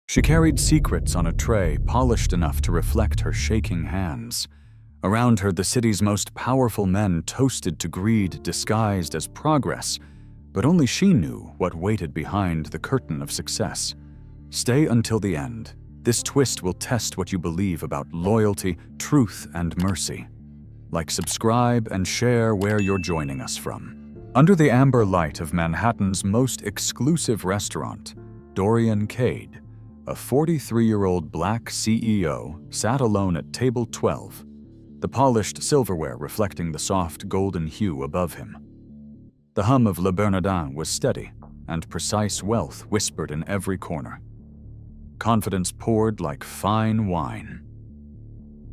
She carried secrets on a tray polished enough to reflect her shaking hands. Around her, the city's most powerful men toasted to greed disguised as progress, but only she knew what waited behind the curtain of success. Stay until the end. This twist will test what you believe about loyalty, truth, and mercy. Like, subscribe, and share where you're joining us from. Under the amber light of Manhattan's most exclusive restaurant, Dorian Cade, a 43-year-old black CEO, sat alone at table 12, the polished silverware reflecting the soft golden hue above him. The hum of Le Bernardin was steady, and precise wealth whispered in every corner. Confidence poured like fine wine.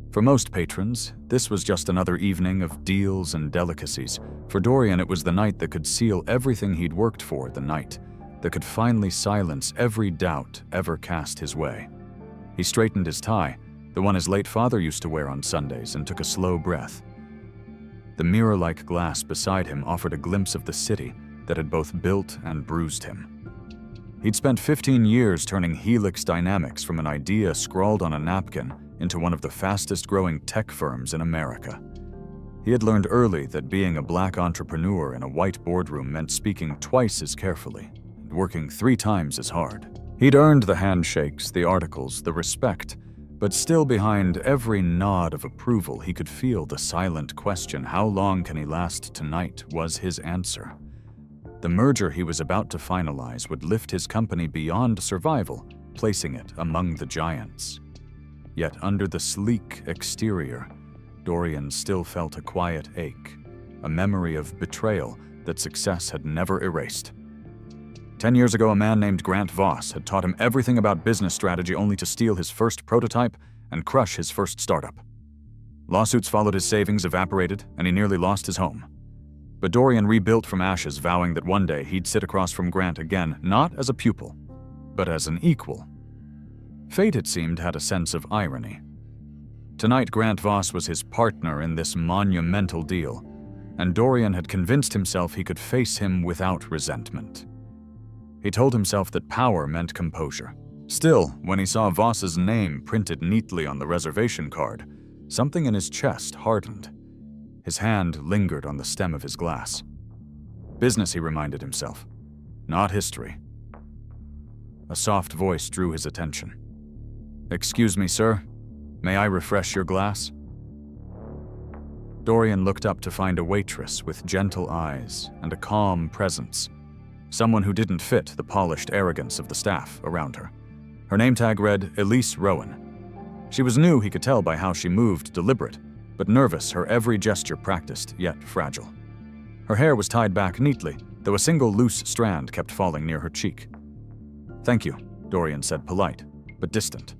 For most patrons, this was just another evening of deals and delicacies. For Dorian, it was the night that could seal everything he'd worked for, the night that could finally silence every doubt ever cast his way. He straightened his tie, the one his late father used to wear on Sundays, and took a slow breath. The mirror-like glass beside him offered a glimpse of the city that had both built and bruised him. He'd spent 15 years turning Helix Dynamics from an idea scrawled on a napkin into one of the fastest-growing tech firms in America. He had learned early that being a black entrepreneur in a white boardroom meant speaking twice as carefully and working 3 times as hard. He'd earned the handshakes, the articles, the respect, but still behind every nod of approval, he could feel the silent question, how long can he last tonight, was his answer. The merger he was about to finalize would lift his company beyond survival, placing it among the giants. Yet under the sleek exterior, Dorian still felt a quiet ache, a memory of betrayal that success had never erased. 10 years ago, a man named Grant Voss had taught him everything about business strategy only to steal his first prototype and crush his first startup. Lawsuits followed, his savings evaporated, and he nearly lost his home. But Dorian rebuilt from ashes, vowing that one day he'd sit across from Grant again, not as a pupil, but as an equal. Fate, it seemed, had a sense of irony. Tonight, Grant Voss was his partner in this monumental deal, and Dorian had convinced himself he could face him without resentment. He told himself that power meant composure. Still, when he saw Voss's name printed neatly on the reservation card, something in his chest hardened. His hand lingered on the stem of his glass. Business, he reminded himself, not history. A soft voice drew his attention. "Excuse me, sir. May I refresh your glass?" Dorian looked up to find a waitress with gentle eyes and a calm presence, someone who didn't fit the polished arrogance of the staff around her. Her name tag read Elise Rowan. She was new, he could tell by how she moved, deliberate, but nervous, her every gesture practiced, yet fragile. Her hair was tied back neatly, though a single loose strand kept falling near her cheek. "Thank you," Dorian said, polite, but distant.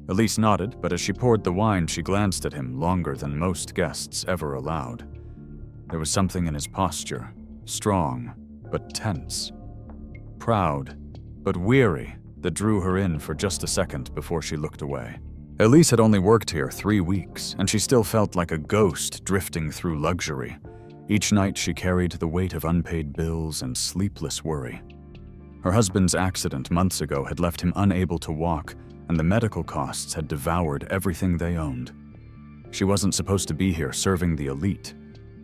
Elise nodded, but as she poured the wine, she glanced at him longer than most guests ever allowed. There was something in his posture, strong but tense, proud but weary, that drew her in for just a second before she looked away. Elise had only worked here 3 weeks, and she still felt like a ghost drifting through luxury. Each night she carried the weight of unpaid bills and sleepless worry. Her husband's accident months ago had left him unable to walk, and the medical costs had devoured everything they owned. She wasn't supposed to be here serving the elite.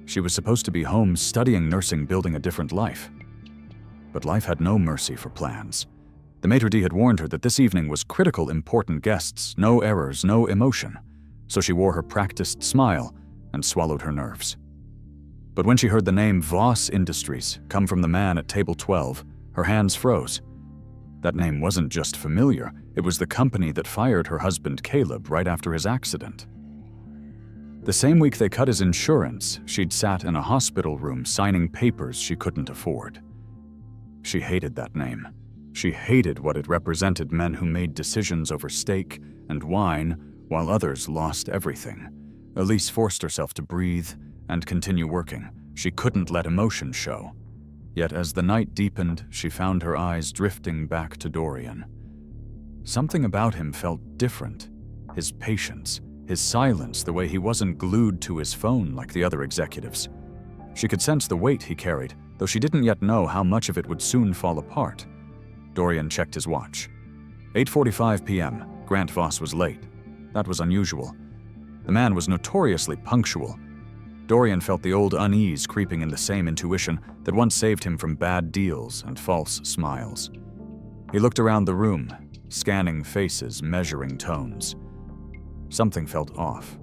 She was supposed to be home studying nursing, building a different life. But life had no mercy for plans. The maitre d' had warned her that this evening was critical, important guests, no errors, no emotion. So she wore her practiced smile and swallowed her nerves. But when she heard the name Voss Industries come from the man at table 12, her hands froze. That name wasn't just familiar, it was the company that fired her husband Caleb right after his accident. The same week they cut his insurance, she'd sat in a hospital room signing papers she couldn't afford. She hated that name. She hated what it represented, men who made decisions over steak and wine while others lost everything. Elise forced herself to breathe and continue working. She couldn't let emotion show. Yet as the night deepened, she found her eyes drifting back to Dorian. Something about him felt different. His patience, his silence, the way he wasn't glued to his phone like the other executives. She could sense the weight he carried, though she didn't yet know how much of it would soon fall apart. Dorian checked his watch. 8:45 p.m. Grant Voss was late. That was unusual. The man was notoriously punctual. Dorian felt the old unease creeping in, the same intuition that once saved him from bad deals and false smiles. He looked around the room, scanning faces, measuring tones. Something felt off.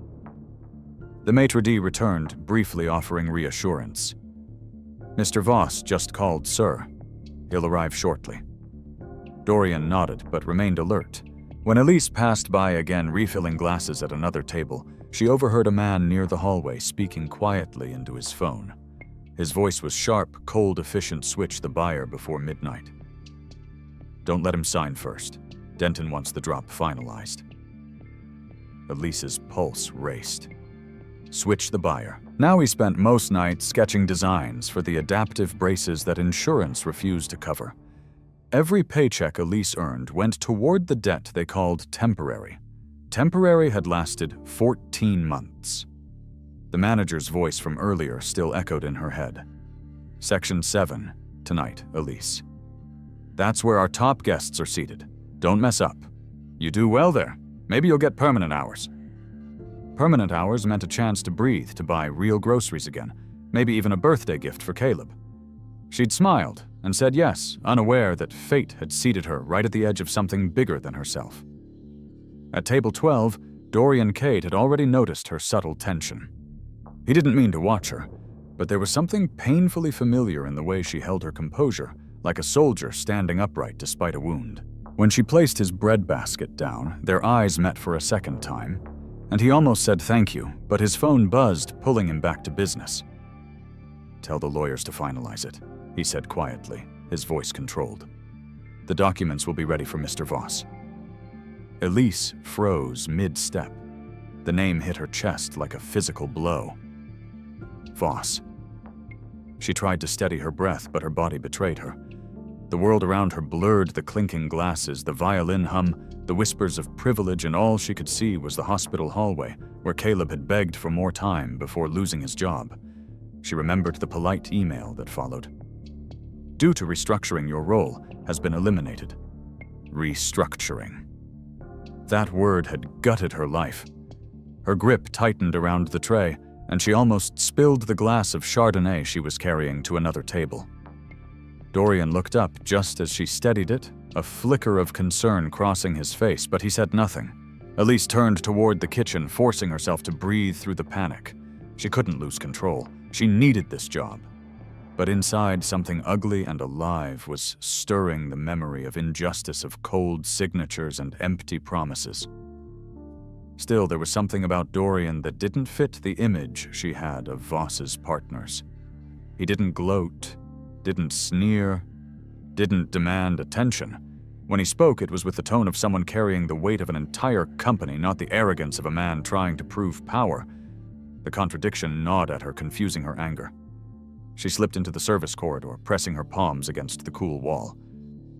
The maitre d' returned, briefly offering reassurance. "Mr. Voss just called, sir. He'll arrive shortly." Dorian nodded but remained alert. When Elise passed by again, refilling glasses at another table, she overheard a man near the hallway speaking quietly into his phone. His voice was sharp, cold, efficient. "Switch the buyer before midnight. Don't let him sign first. Denton wants the drop finalized." Elise's pulse raced. Switch the buyer. Now he spent most nights sketching designs for the adaptive braces that insurance refused to cover. Every paycheck Elise earned went toward the debt they called temporary. Temporary had lasted 14 months. The manager's voice from earlier still echoed in her head. "Section 7, tonight, Elise. That's where our top guests are seated. Don't mess up. You do well there. Maybe you'll get permanent hours." Permanent hours meant a chance to breathe, to buy real groceries again, maybe even a birthday gift for Caleb. She'd smiled and said yes, unaware that fate had seated her right at the edge of something bigger than herself. At table 12, Dorian Cade had already noticed her subtle tension. He didn't mean to watch her, but there was something painfully familiar in the way she held her composure, like a soldier standing upright despite a wound. When she placed his breadbasket down, their eyes met for a second time, and he almost said thank you, but his phone buzzed, pulling him back to business. "Tell the lawyers to finalize it," he said quietly, his voice controlled. "The documents will be ready for Mr. Voss." Elise froze mid-step. The name hit her chest like a physical blow. Voss. She tried to steady her breath, but her body betrayed her. The world around her blurred, the clinking glasses, the violin hum, the whispers of privilege, and all she could see was the hospital hallway, where Caleb had begged for more time before losing his job. She remembered the polite email that followed. "Due to restructuring, your role has been eliminated." Restructuring. That word had gutted her life. Her grip tightened around the tray, and she almost spilled the glass of Chardonnay she was carrying to another table. Dorian looked up just as she steadied it, a flicker of concern crossing his face, but he said nothing. Elise turned toward the kitchen, forcing herself to breathe through the panic. She couldn't lose control. She needed this job. But inside, something ugly and alive was stirring the memory of injustice, of cold signatures and empty promises. Still, there was something about Dorian that didn't fit the image she had of Voss's partners. He didn't gloat, didn't sneer, didn't demand attention. When he spoke, it was with the tone of someone carrying the weight of an entire company, not the arrogance of a man trying to prove power. The contradiction gnawed at her, confusing her anger. She slipped into the service corridor, pressing her palms against the cool wall.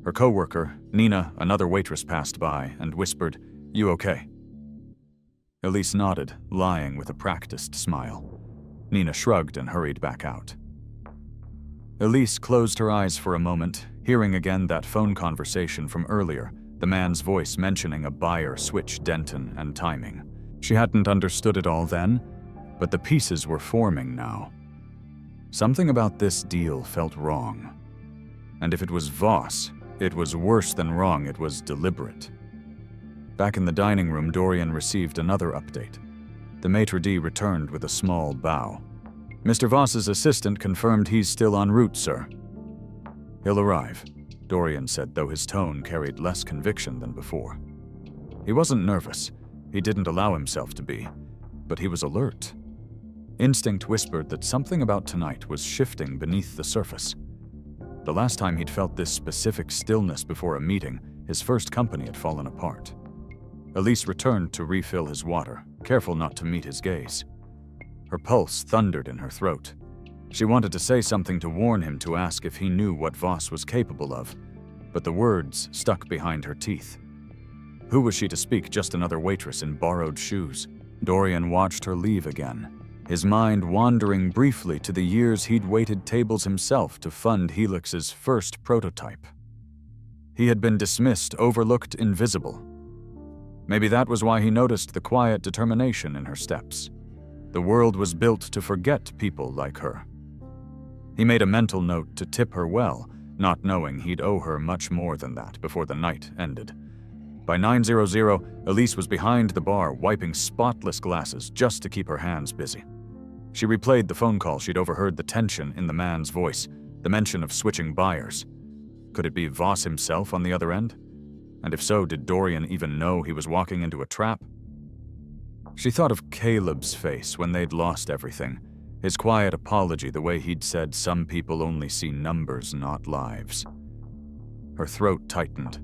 Her coworker, Nina, another waitress, passed by and whispered, "You okay?" Elise nodded, lying with a practiced smile. Nina shrugged and hurried back out. Elise closed her eyes for a moment, hearing again that phone conversation from earlier, the man's voice mentioning a buyer switch, Denton, and timing. She hadn't understood it all then, but the pieces were forming now. Something about this deal felt wrong. And if it was Voss, it was worse than wrong, it was deliberate. Back in the dining room, Dorian received another update. The maitre d' returned with a small bow. "Mr. Voss's assistant confirmed he's still en route, sir." "He'll arrive," Dorian said, though his tone carried less conviction than before. He wasn't nervous. He didn't allow himself to be. But he was alert. Instinct whispered that something about tonight was shifting beneath the surface. The last time he'd felt this specific stillness before a meeting, his first company had fallen apart. Elise returned to refill his water, careful not to meet his gaze. Her pulse thundered in her throat. She wanted to say something to warn him, to ask if he knew what Voss was capable of, but the words stuck behind her teeth. Who was she to speak? Just another waitress in borrowed shoes. Dorian watched her leave again, his mind wandering briefly to the years he'd waited tables himself to fund Helix's first prototype. He had been dismissed, overlooked, invisible. Maybe that was why he noticed the quiet determination in her steps. The world was built to forget people like her. He made a mental note to tip her well, not knowing he'd owe her much more than that before the night ended. By 9:00, Elise was behind the bar, wiping spotless glasses just to keep her hands busy. She replayed the phone call she'd overheard, the tension in the man's voice, the mention of switching buyers. Could it be Voss himself on the other end? And if so, did Dorian even know he was walking into a trap? She thought of Caleb's face when they'd lost everything, his quiet apology, the way he'd said some people only see numbers, not lives. Her throat tightened.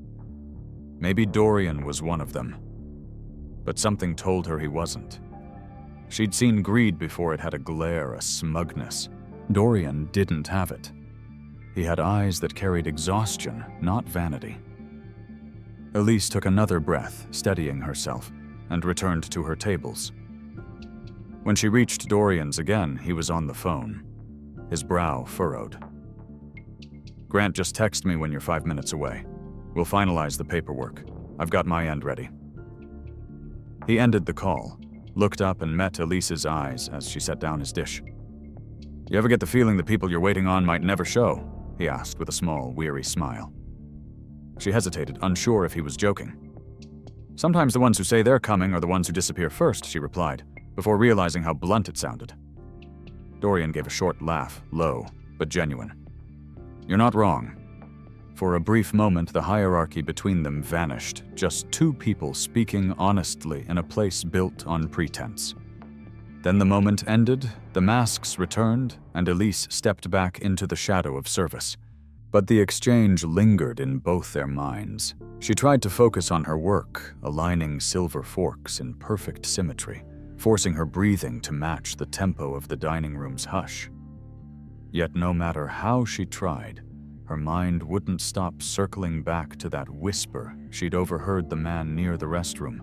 Maybe Dorian was one of them. But something told her he wasn't. She'd seen greed before it had a glare, a smugness. Dorian didn't have it. He had eyes that carried exhaustion, not vanity. Elise took another breath, steadying herself, and returned to her tables. When she reached Dorian's again, he was on the phone, his brow furrowed. "Grant, just text me when you're 5 minutes away. We'll finalize the paperwork. I've got my end ready." He ended the call, looked up and met Elise's eyes as she set down his dish. "You ever get the feeling the people you're waiting on might never show?" he asked with a small, weary smile. She hesitated, unsure if he was joking. "Sometimes the ones who say they're coming are the ones who disappear first," she replied, before realizing how blunt it sounded. Dorian gave a short laugh, low, but genuine. "You're not wrong." For a brief moment, the hierarchy between them vanished, just two people speaking honestly in a place built on pretense. Then the moment ended, the masks returned, and Elise stepped back into the shadow of service. But the exchange lingered in both their minds. She tried to focus on her work, aligning silver forks in perfect symmetry, forcing her breathing to match the tempo of the dining room's hush. Yet no matter how she tried, her mind wouldn't stop circling back to that whisper she'd overheard the man near the restroom,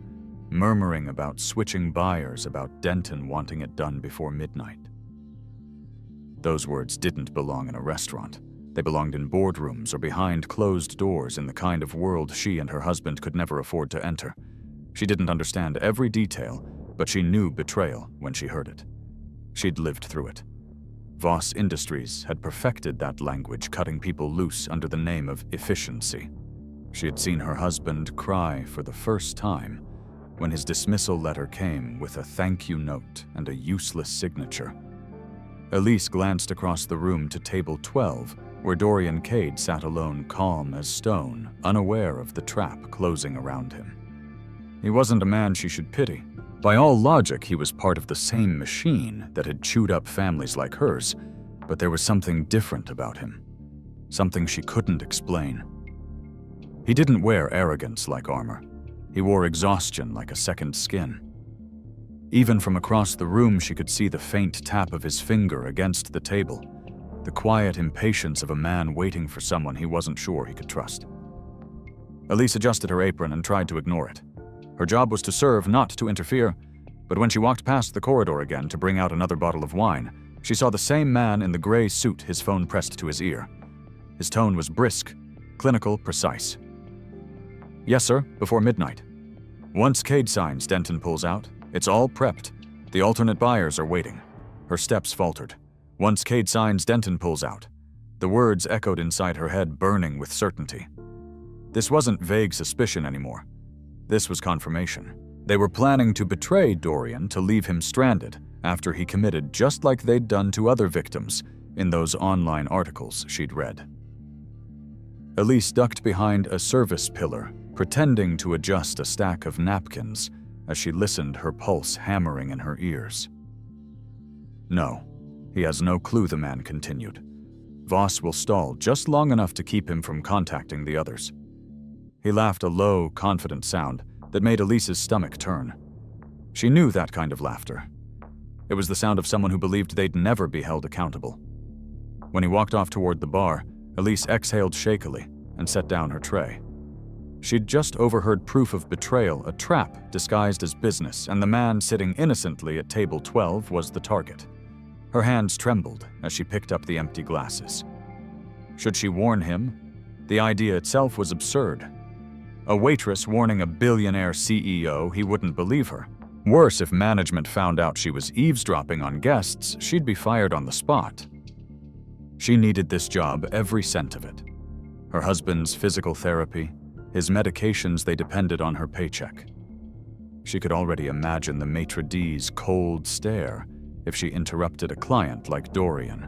murmuring about switching buyers, about Denton wanting it done before midnight. Those words didn't belong in a restaurant. They belonged in boardrooms or behind closed doors in the kind of world she and her husband could never afford to enter. She didn't understand every detail, but she knew betrayal when she heard it. She'd lived through it. Voss Industries had perfected that language, cutting people loose under the name of efficiency. She had seen her husband cry for the first time when his dismissal letter came with a thank you note and a useless signature. Elise glanced across the room to table 12, where Dorian Cade sat alone, calm as stone, unaware of the trap closing around him. He wasn't a man she should pity. By all logic, he was part of the same machine that had chewed up families like hers, but there was something different about him, something she couldn't explain. He didn't wear arrogance like armor. He wore exhaustion like a second skin. Even from across the room, she could see the faint tap of his finger against the table, the quiet impatience of a man waiting for someone he wasn't sure he could trust. Elise adjusted her apron and tried to ignore it. Her job was to serve, not to interfere, but when she walked past the corridor again to bring out another bottle of wine, she saw the same man in the gray suit, his phone pressed to his ear. His tone was brisk, clinical, precise. "Yes, sir, before midnight. Once Cade signs, Denton pulls out. It's all prepped. The alternate buyers are waiting." Her steps faltered. "Once Cade signs, Denton pulls out." The words echoed inside her head, burning with certainty. This wasn't vague suspicion anymore. This was confirmation. They were planning to betray Dorian to leave him stranded after he committed, just like they'd done to other victims in those online articles she'd read. Elise ducked behind a service pillar, pretending to adjust a stack of napkins as she listened, her pulse hammering in her ears. "No, he has no clue," the man continued. "Voss will stall just long enough to keep him from contacting the others." He laughed, a low, confident sound that made Elise's stomach turn. She knew that kind of laughter. It was the sound of someone who believed they'd never be held accountable. When he walked off toward the bar, Elise exhaled shakily and set down her tray. She'd just overheard proof of betrayal, a trap disguised as business, and the man sitting innocently at table 12 was the target. Her hands trembled as she picked up the empty glasses. Should she warn him? The idea itself was absurd. A waitress warning a billionaire CEO he wouldn't believe her. Worse, if management found out she was eavesdropping on guests, she'd be fired on the spot. She needed this job, every cent of it. Her husband's physical therapy, his medications, they depended on her paycheck. She could already imagine the maitre d's cold stare if she interrupted a client like Dorian.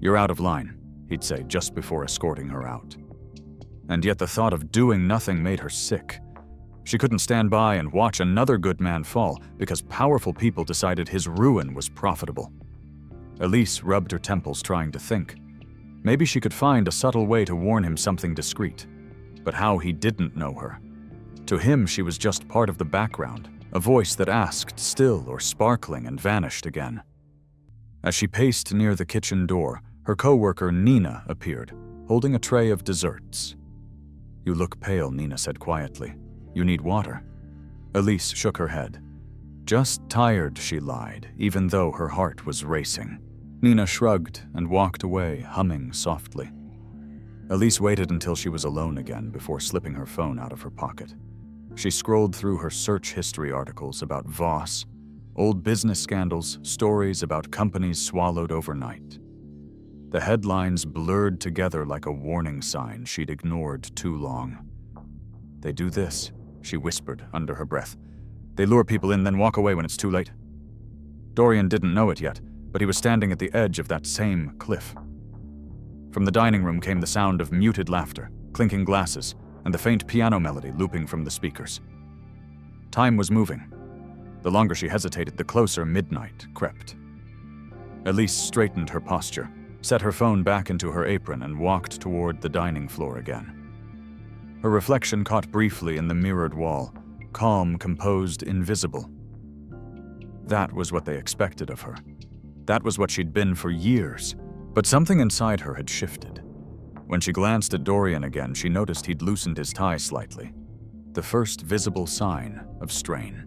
"You're out of line," he'd say just before escorting her out. And yet the thought of doing nothing made her sick. She couldn't stand by and watch another good man fall because powerful people decided his ruin was profitable. Elise rubbed her temples trying to think. Maybe she could find a subtle way to warn him something discreet. But how he didn't know her. To him, she was just part of the background, a voice that asked, still or sparkling, and vanished again. As she paced near the kitchen door, her co-worker Nina appeared, holding a tray of desserts. "You look pale," Nina said quietly. "You need water." Elise shook her head. "Just tired," she lied, even though her heart was racing. Nina shrugged and walked away, humming softly. Elise waited until she was alone again before slipping her phone out of her pocket. She scrolled through her search history articles about Voss, old business scandals, stories about companies swallowed overnight. The headlines blurred together like a warning sign she'd ignored too long. "They do this," she whispered under her breath. "They lure people in, then walk away when it's too late." Dorian didn't know it yet, but he was standing at the edge of that same cliff. From the dining room came the sound of muted laughter, clinking glasses, and the faint piano melody looping from the speakers. Time was moving. The longer she hesitated, the closer midnight crept. Elise straightened her posture, set her phone back into her apron, and walked toward the dining floor again. Her reflection caught briefly in the mirrored wall, calm, composed, invisible. That was what they expected of her. That was what she'd been for years. But something inside her had shifted. When she glanced at Dorian again, she noticed he'd loosened his tie slightly. The first visible sign of strain.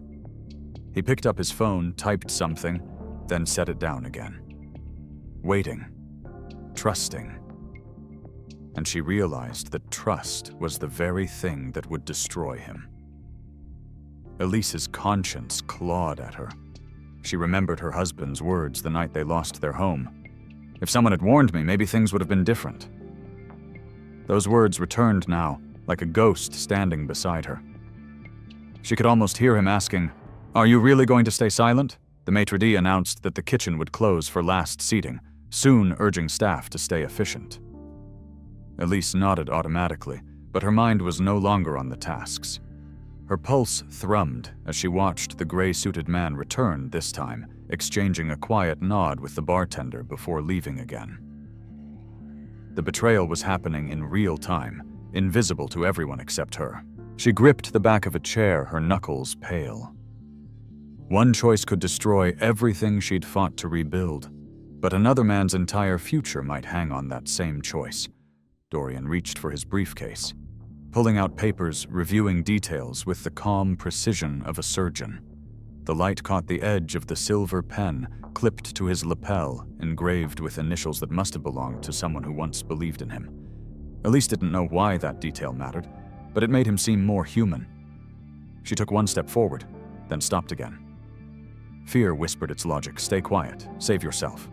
He picked up his phone, typed something, then set it down again. Waiting. Trusting. And she realized that trust was the very thing that would destroy him. Elise's conscience clawed at her. She remembered her husband's words the night they lost their home. "If someone had warned me, maybe things would have been different." Those words returned now, like a ghost standing beside her. She could almost hear him asking, "Are you really going to stay silent?" The maitre d' announced that the kitchen would close for last seating, soon urging staff to stay efficient. Elise nodded automatically, but her mind was no longer on the tasks. Her pulse thrummed as she watched the gray-suited man return this time, exchanging a quiet nod with the bartender before leaving again. The betrayal was happening in real time, invisible to everyone except her. She gripped the back of a chair, her knuckles pale. One choice could destroy everything she'd fought to rebuild, but another man's entire future might hang on that same choice. Dorian reached for his briefcase, pulling out papers, reviewing details with the calm precision of a surgeon. The light caught the edge of the silver pen, clipped to his lapel, engraved with initials that must have belonged to someone who once believed in him. Elise didn't know why that detail mattered, but it made him seem more human. She took one step forward, then stopped again. Fear whispered its logic, "Stay quiet, save yourself."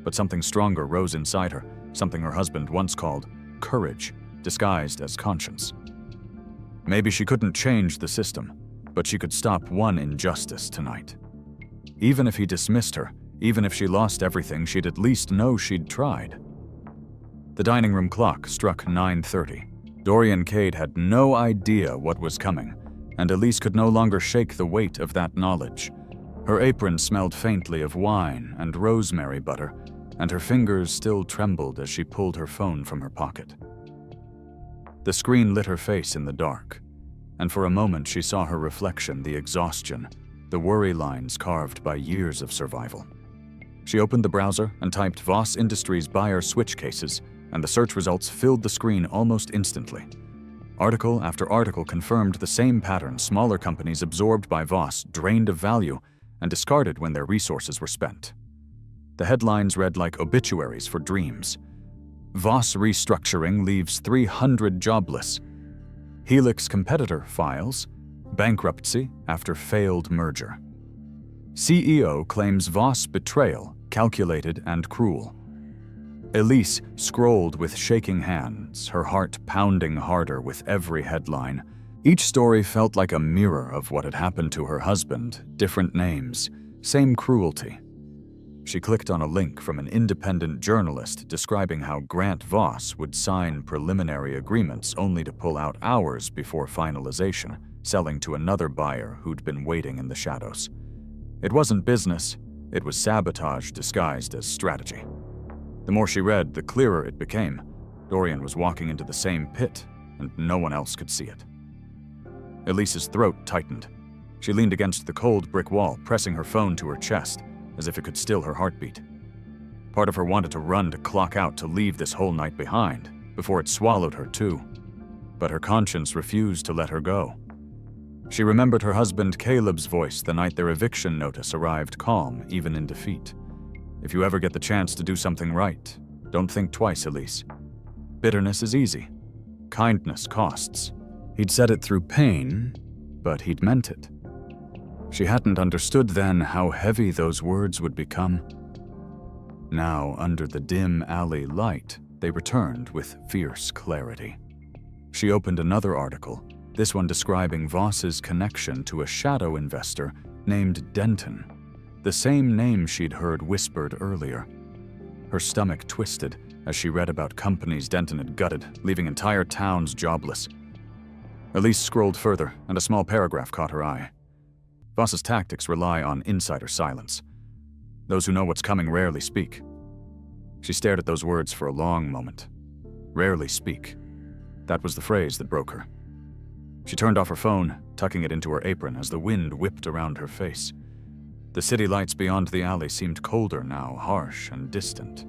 But something stronger rose inside her, something her husband once called courage, disguised as conscience. Maybe she couldn't change the system, but she could stop one injustice tonight. Even if he dismissed her, even if she lost everything, she'd at least know she'd tried. The dining room clock struck 9:30. Dorian Cade had no idea what was coming, and Elise could no longer shake the weight of that knowledge. Her apron smelled faintly of wine and rosemary butter, and her fingers still trembled as she pulled her phone from her pocket. The screen lit her face in the dark, and for a moment she saw her reflection, the exhaustion, the worry lines carved by years of survival. She opened the browser and typed Voss Industries buyer switch cases, and the search results filled the screen almost instantly. Article after article confirmed the same pattern: smaller companies absorbed by Voss, drained of value, and discarded when their resources were spent. The headlines read like obituaries for dreams. Voss restructuring leaves 300 jobless. Helix competitor files bankruptcy after failed merger. CEO claims Voss betrayal, calculated and cruel. Elise scrolled with shaking hands, her heart pounding harder with every headline. Each story felt like a mirror of what had happened to her husband, different names, same cruelty. She clicked on a link from an independent journalist describing how Grant Voss would sign preliminary agreements only to pull out hours before finalization, selling to another buyer who'd been waiting in the shadows. It wasn't business, it was sabotage disguised as strategy. The more she read, the clearer it became. Dorian was walking into the same pit, and no one else could see it. Elise's throat tightened. She leaned against the cold brick wall, pressing her phone to her chest, as if it could still her heartbeat. Part of her wanted to run to clock out to leave this whole night behind, before it swallowed her too. But her conscience refused to let her go. She remembered her husband Caleb's voice the night their eviction notice arrived, calm even in defeat. If you ever get the chance to do something right, don't think twice, Elise. Bitterness is easy. Kindness costs. He'd said it through pain, but he'd meant it. She hadn't understood then how heavy those words would become. Now, under the dim alley light, they returned with fierce clarity. She opened another article, this one describing Voss's connection to a shadow investor named Denton, the same name she'd heard whispered earlier. Her stomach twisted as she read about companies Denton had gutted, leaving entire towns jobless. Elise scrolled further, and a small paragraph caught her eye. Voss's tactics rely on insider silence. Those who know what's coming rarely speak. She stared at those words for a long moment. Rarely speak. That was the phrase that broke her. She turned off her phone, tucking it into her apron as the wind whipped around her face. The city lights beyond the alley seemed colder now, harsh and distant.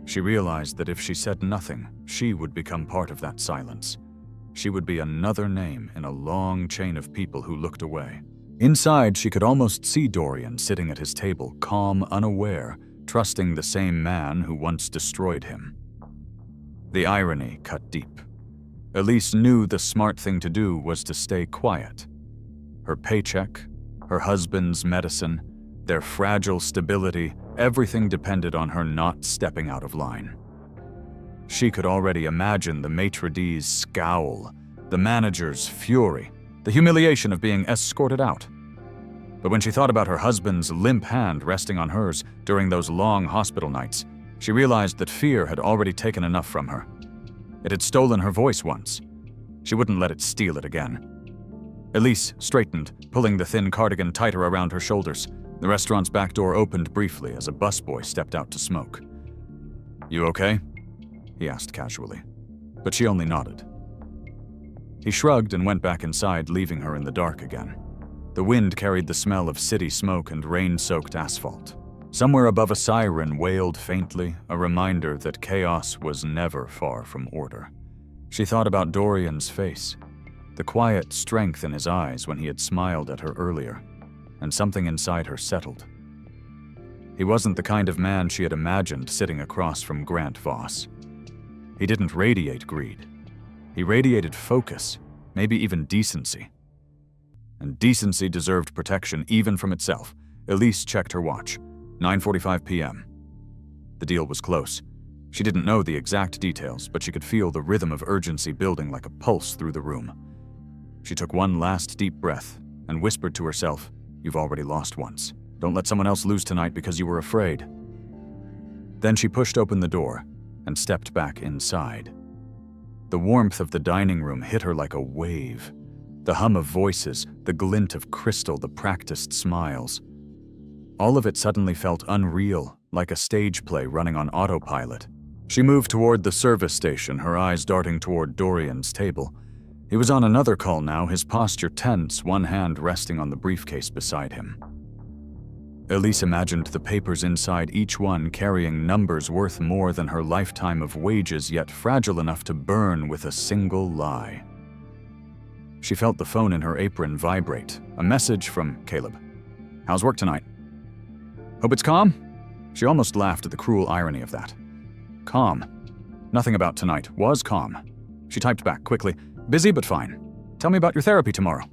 She realized that if she said nothing, she would become part of that silence. She would be another name in a long chain of people who looked away. Inside, she could almost see Dorian sitting at his table, calm, unaware, trusting the same man who once destroyed him. The irony cut deep. Elise knew the smart thing to do was to stay quiet. Her paycheck, her husband's medicine, their fragile stability, everything depended on her not stepping out of line. She could already imagine the maitre d's scowl, the manager's fury, the humiliation of being escorted out. But when she thought about her husband's limp hand resting on hers during those long hospital nights, she realized that fear had already taken enough from her. It had stolen her voice once. She wouldn't let it steal it again. Elise straightened, pulling the thin cardigan tighter around her shoulders. The restaurant's back door opened briefly as a busboy stepped out to smoke. "You okay?" he asked casually, but she only nodded. He shrugged and went back inside, leaving her in the dark again. The wind carried the smell of city smoke and rain-soaked asphalt. Somewhere above a siren wailed faintly, a reminder that chaos was never far from order. She thought about Dorian's face, the quiet strength in his eyes when he had smiled at her earlier, and something inside her settled. He wasn't the kind of man she had imagined sitting across from Grant Voss. He didn't radiate greed. He radiated focus, maybe even decency. And decency deserved protection even from itself. Elise checked her watch. 9:45 p.m. The deal was close. She didn't know the exact details, but she could feel the rhythm of urgency building like a pulse through the room. She took one last deep breath and whispered to herself, "You've already lost once. Don't let someone else lose tonight because you were afraid." Then she pushed open the door and stepped back inside. The warmth of the dining room hit her like a wave. The hum of voices, the glint of crystal, the practiced smiles. All of it suddenly felt unreal, like a stage play running on autopilot. She moved toward the service station, her eyes darting toward Dorian's table. He was on another call now, his posture tense, one hand resting on the briefcase beside him. Elise imagined the papers inside each one carrying numbers worth more than her lifetime of wages, yet fragile enough to burn with a single lie. She felt the phone in her apron vibrate, a message from Caleb. "How's work tonight?" "Hope it's calm?" She almost laughed at the cruel irony of that. Calm. Nothing about tonight. Was calm. She typed back quickly. Busy but fine. Tell me about your therapy tomorrow.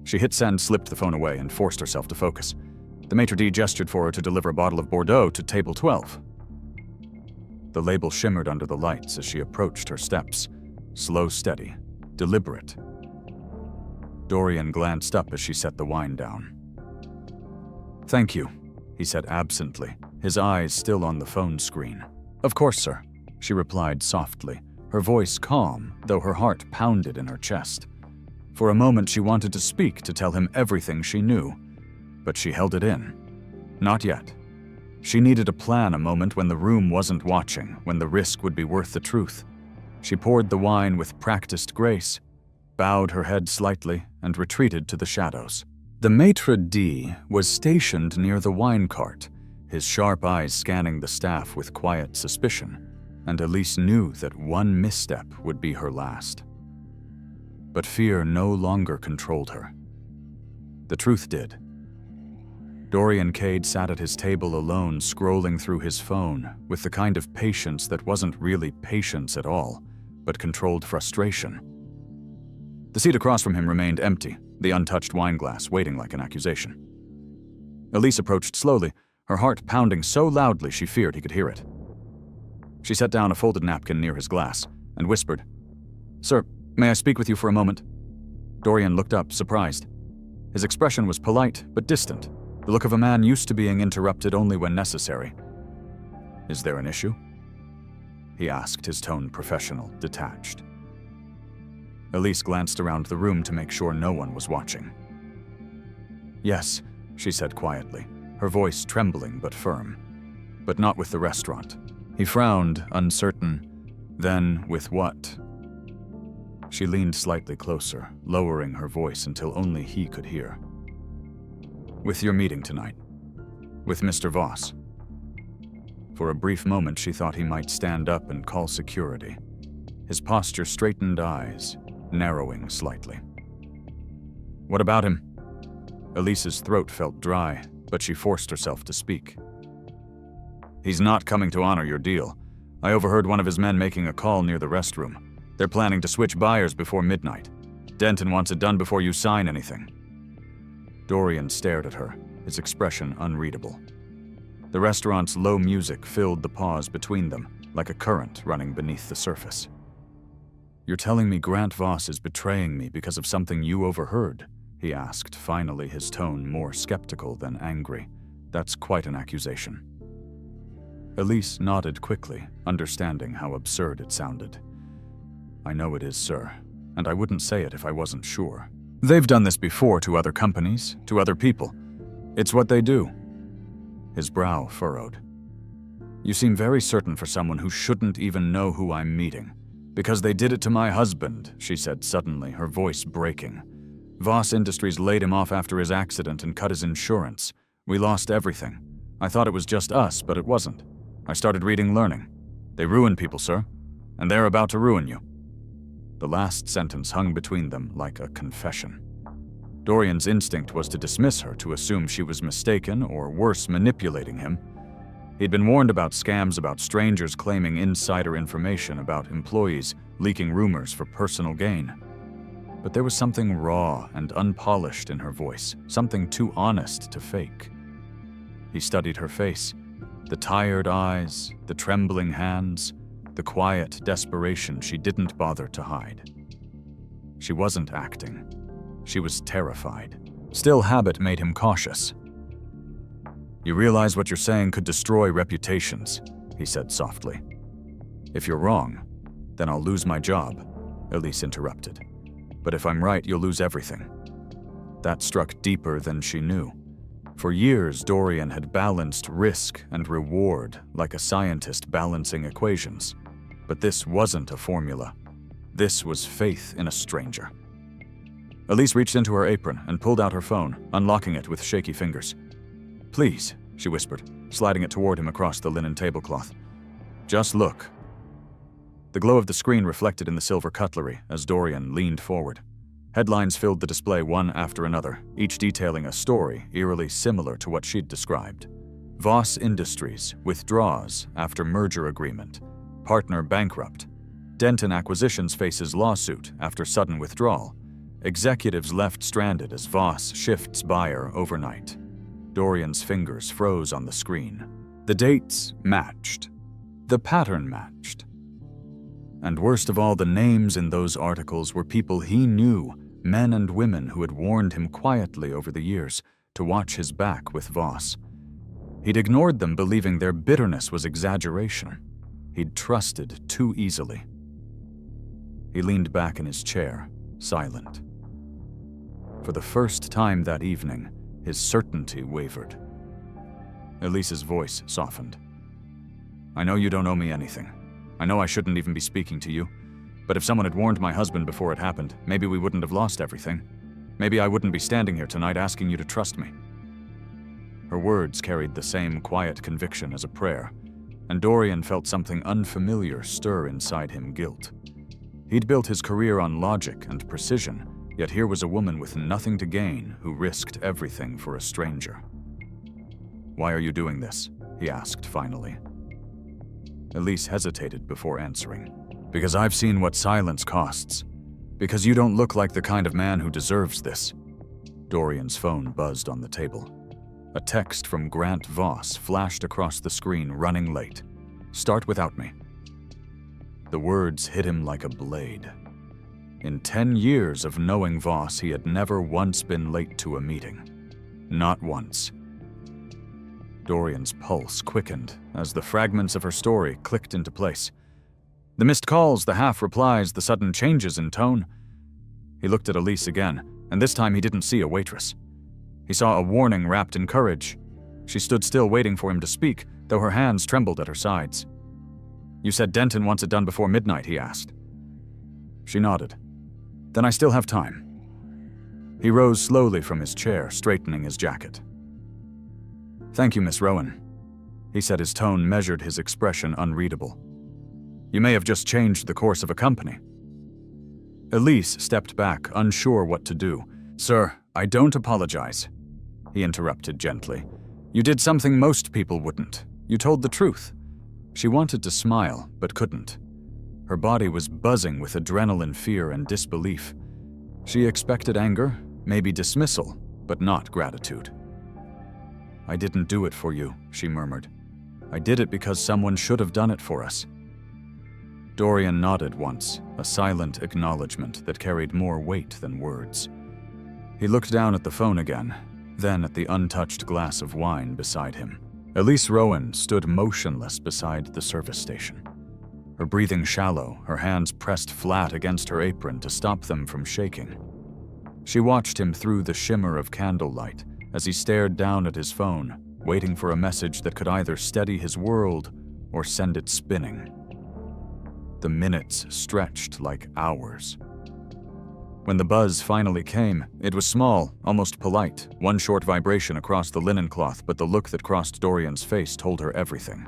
She hit send, slipped the phone away, and forced herself to focus. The maitre d' gestured for her to deliver a bottle of Bordeaux to table 12. The label shimmered under the lights as she approached her steps. Slow, steady, deliberate. Dorian glanced up as she set the wine down. Thank you, he said absently, his eyes still on the phone screen. Of course, sir, she replied softly, her voice calm, though her heart pounded in her chest. For a moment she wanted to speak, to tell him everything she knew, but she held it in. Not yet. She needed a plan, a moment when the room wasn't watching, when the risk would be worth the truth. She poured the wine with practiced grace, bowed her head slightly, and retreated to the shadows. The maitre d' was stationed near the wine cart, his sharp eyes scanning the staff with quiet suspicion, and Elise knew that one misstep would be her last. But fear no longer controlled her. The truth did. Dorian Cade sat at his table alone, scrolling through his phone, with the kind of patience that wasn't really patience at all, but controlled frustration. The seat across from him remained empty, the untouched wine glass waiting like an accusation. Elise approached slowly, her heart pounding so loudly she feared he could hear it. She set down a folded napkin near his glass and whispered, "Sir, may I speak with you for a moment?" Dorian looked up, surprised. His expression was polite but distant, the look of a man used to being interrupted only when necessary. "Is there an issue?" he asked, his tone professional, detached. Elise glanced around the room to make sure no one was watching. "Yes," she said quietly, her voice trembling but firm. "But not with the restaurant." He frowned, uncertain. Then, with what? She leaned slightly closer, lowering her voice until only he could hear. "With your meeting tonight. With Mr. Voss." For a brief moment she thought he might stand up and call security. His posture straightened, eyes narrowing slightly. "What about him?" Elise's throat felt dry, but she forced herself to speak. "He's not coming to honor your deal. I overheard one of his men making a call near the restroom. They're planning to switch buyers before midnight. Denton wants it done before you sign anything." Dorian stared at her, his expression unreadable. The restaurant's low music filled the pause between them, like a current running beneath the surface. "You're telling me Grant Voss is betraying me because of something you overheard?" he asked, finally, his tone more skeptical than angry. "That's quite an accusation." Elise nodded quickly, understanding how absurd it sounded. "I know it is, sir, and I wouldn't say it if I wasn't sure. They've done this before to other companies, to other people. It's what they do." His brow furrowed. "You seem very certain for someone who shouldn't even know who I'm meeting. Because they did it to my husband," she said suddenly, her voice breaking. "Voss Industries laid him off after his accident and cut his insurance. We lost everything. I thought it was just us, but it wasn't. I started reading Learning. They ruin people, sir, and they're about to ruin you." The last sentence hung between them like a confession. Dorian's instinct was to dismiss her, to assume she was mistaken or, worse, manipulating him. He'd been warned about scams, about strangers claiming insider information, about employees leaking rumors for personal gain. But there was something raw and unpolished in her voice, something too honest to fake. He studied her face, the tired eyes, the trembling hands, the quiet desperation she didn't bother to hide. She wasn't acting. She was terrified. Still, habit made him cautious. "You realize what you're saying could destroy reputations," he said softly. "If you're wrong, then I'll lose my job," Elise interrupted. "But if I'm right, you'll lose everything." That struck deeper than she knew. For years, Dorian had balanced risk and reward like a scientist balancing equations. But this wasn't a formula. This was faith in a stranger. Elise reached into her apron and pulled out her phone, unlocking it with shaky fingers. "Please," she whispered, sliding it toward him across the linen tablecloth. "Just look." The glow of the screen reflected in the silver cutlery as Dorian leaned forward. Headlines filled the display one after another, each detailing a story eerily similar to what she'd described. Voss Industries withdraws after merger agreement. Partner bankrupt. Denton Acquisitions faces lawsuit after sudden withdrawal. Executives left stranded as Voss shifts buyer overnight. Dorian's fingers froze on the screen. The dates matched. The pattern matched. And worst of all, the names in those articles were people he knew, men and women who had warned him quietly over the years to watch his back with Voss. He'd ignored them, believing their bitterness was exaggeration. He'd trusted too easily. He leaned back in his chair, silent. For the first time that evening, his certainty wavered. Elise's voice softened. "I know you don't owe me anything. I know I shouldn't even be speaking to you. But if someone had warned my husband before it happened, maybe we wouldn't have lost everything. Maybe I wouldn't be standing here tonight asking you to trust me." Her words carried the same quiet conviction as a prayer, and Dorian felt something unfamiliar stir inside him, guilt. He'd built his career on logic and precision, yet here was a woman with nothing to gain who risked everything for a stranger. "Why are you doing this?" he asked finally. Elise hesitated before answering. "Because I've seen what silence costs. Because you don't look like the kind of man who deserves this." Dorian's phone buzzed on the table. A text from Grant Voss flashed across the screen, running late. "Start without me." The words hit him like a blade. In 10 years of knowing Voss, he had never once been late to a meeting. Not once. Dorian's pulse quickened as the fragments of her story clicked into place. The missed calls, the half-replies, the sudden changes in tone. He looked at Elise again, and this time he didn't see a waitress. He saw a warning wrapped in courage. She stood still waiting for him to speak, though her hands trembled at her sides. "You said Denton wants it done before midnight," he asked. She nodded. "Then I still have time." He rose slowly from his chair, straightening his jacket. "Thank you, Miss Rowan." He said, his tone measured, his expression unreadable. "You may have just changed the course of a company." Elise stepped back, unsure what to do. "Sir, I don't apologize," he interrupted gently. "You did something most people wouldn't. You told the truth." She wanted to smile, but couldn't. Her body was buzzing with adrenaline, fear, and disbelief. She expected anger, maybe dismissal, but not gratitude. "I didn't do it for you," she murmured. "I did it because someone should have done it for us." Dorian nodded once, a silent acknowledgement that carried more weight than words. He looked down at the phone again, then at the untouched glass of wine beside him. Elise Rowan stood motionless beside the service station. Her breathing shallow, her hands pressed flat against her apron to stop them from shaking. She watched him through the shimmer of candlelight as he stared down at his phone, waiting for a message that could either steady his world or send it spinning. The minutes stretched like hours. When the buzz finally came, it was small, almost polite, one short vibration across the linen cloth, but the look that crossed Dorian's face told her everything.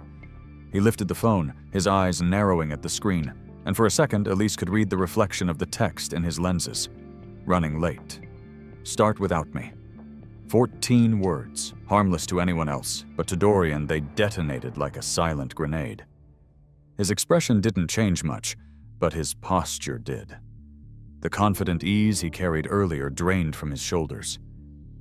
He lifted the phone, his eyes narrowing at the screen, and for a second Elise could read the reflection of the text in his lenses. "Running late. Start without me." 14 words, harmless to anyone else, but to Dorian they detonated like a silent grenade. His expression didn't change much, but his posture did. The confident ease he carried earlier drained from his shoulders.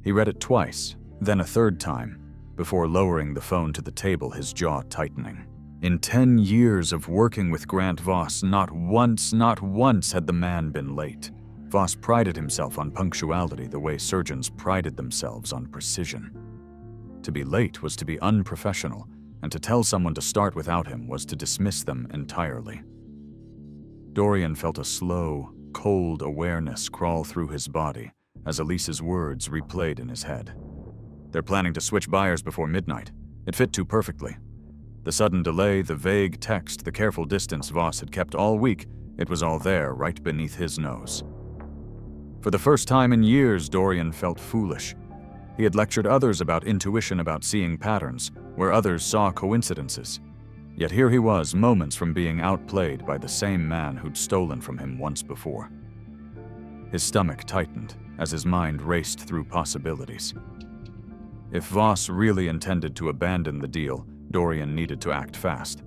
He read it twice, then a third time, before lowering the phone to the table, his jaw tightening. In 10 years of working with Grant Voss, not once had the man been late. Voss prided himself on punctuality the way surgeons prided themselves on precision. To be late was to be unprofessional, and to tell someone to start without him was to dismiss them entirely. Dorian felt a slow, cold awareness crawl through his body as Elise's words replayed in his head. "They're planning to switch buyers before midnight. It fit too perfectly." The sudden delay, the vague text, the careful distance Voss had kept all week, it was all there, right beneath his nose. For the first time in years, Dorian felt foolish. He had lectured others about intuition, about seeing patterns, where others saw coincidences. Yet here he was, moments from being outplayed by the same man who'd stolen from him once before. His stomach tightened as his mind raced through possibilities. If Voss really intended to abandon the deal, Dorian needed to act fast.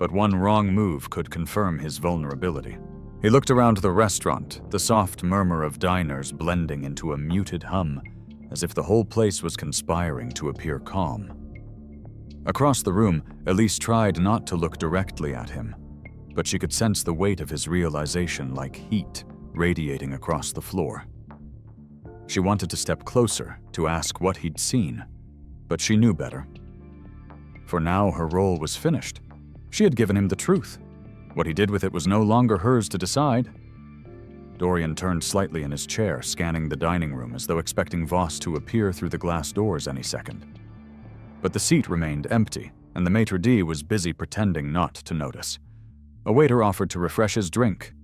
but one wrong move could confirm his vulnerability. He looked around the restaurant, the soft murmur of diners blending into a muted hum, as if the whole place was conspiring to appear calm. Across the room, Elise tried not to look directly at him, but she could sense the weight of his realization like heat radiating across the floor. She wanted to step closer to ask what he'd seen, but she knew better. For now, her role was finished. She had given him the truth. What he did with it was no longer hers to decide. Dorian turned slightly in his chair, scanning the dining room as though expecting Voss to appear through the glass doors any second. But the seat remained empty, and the maitre d' was busy pretending not to notice. A waiter offered to refresh his drink.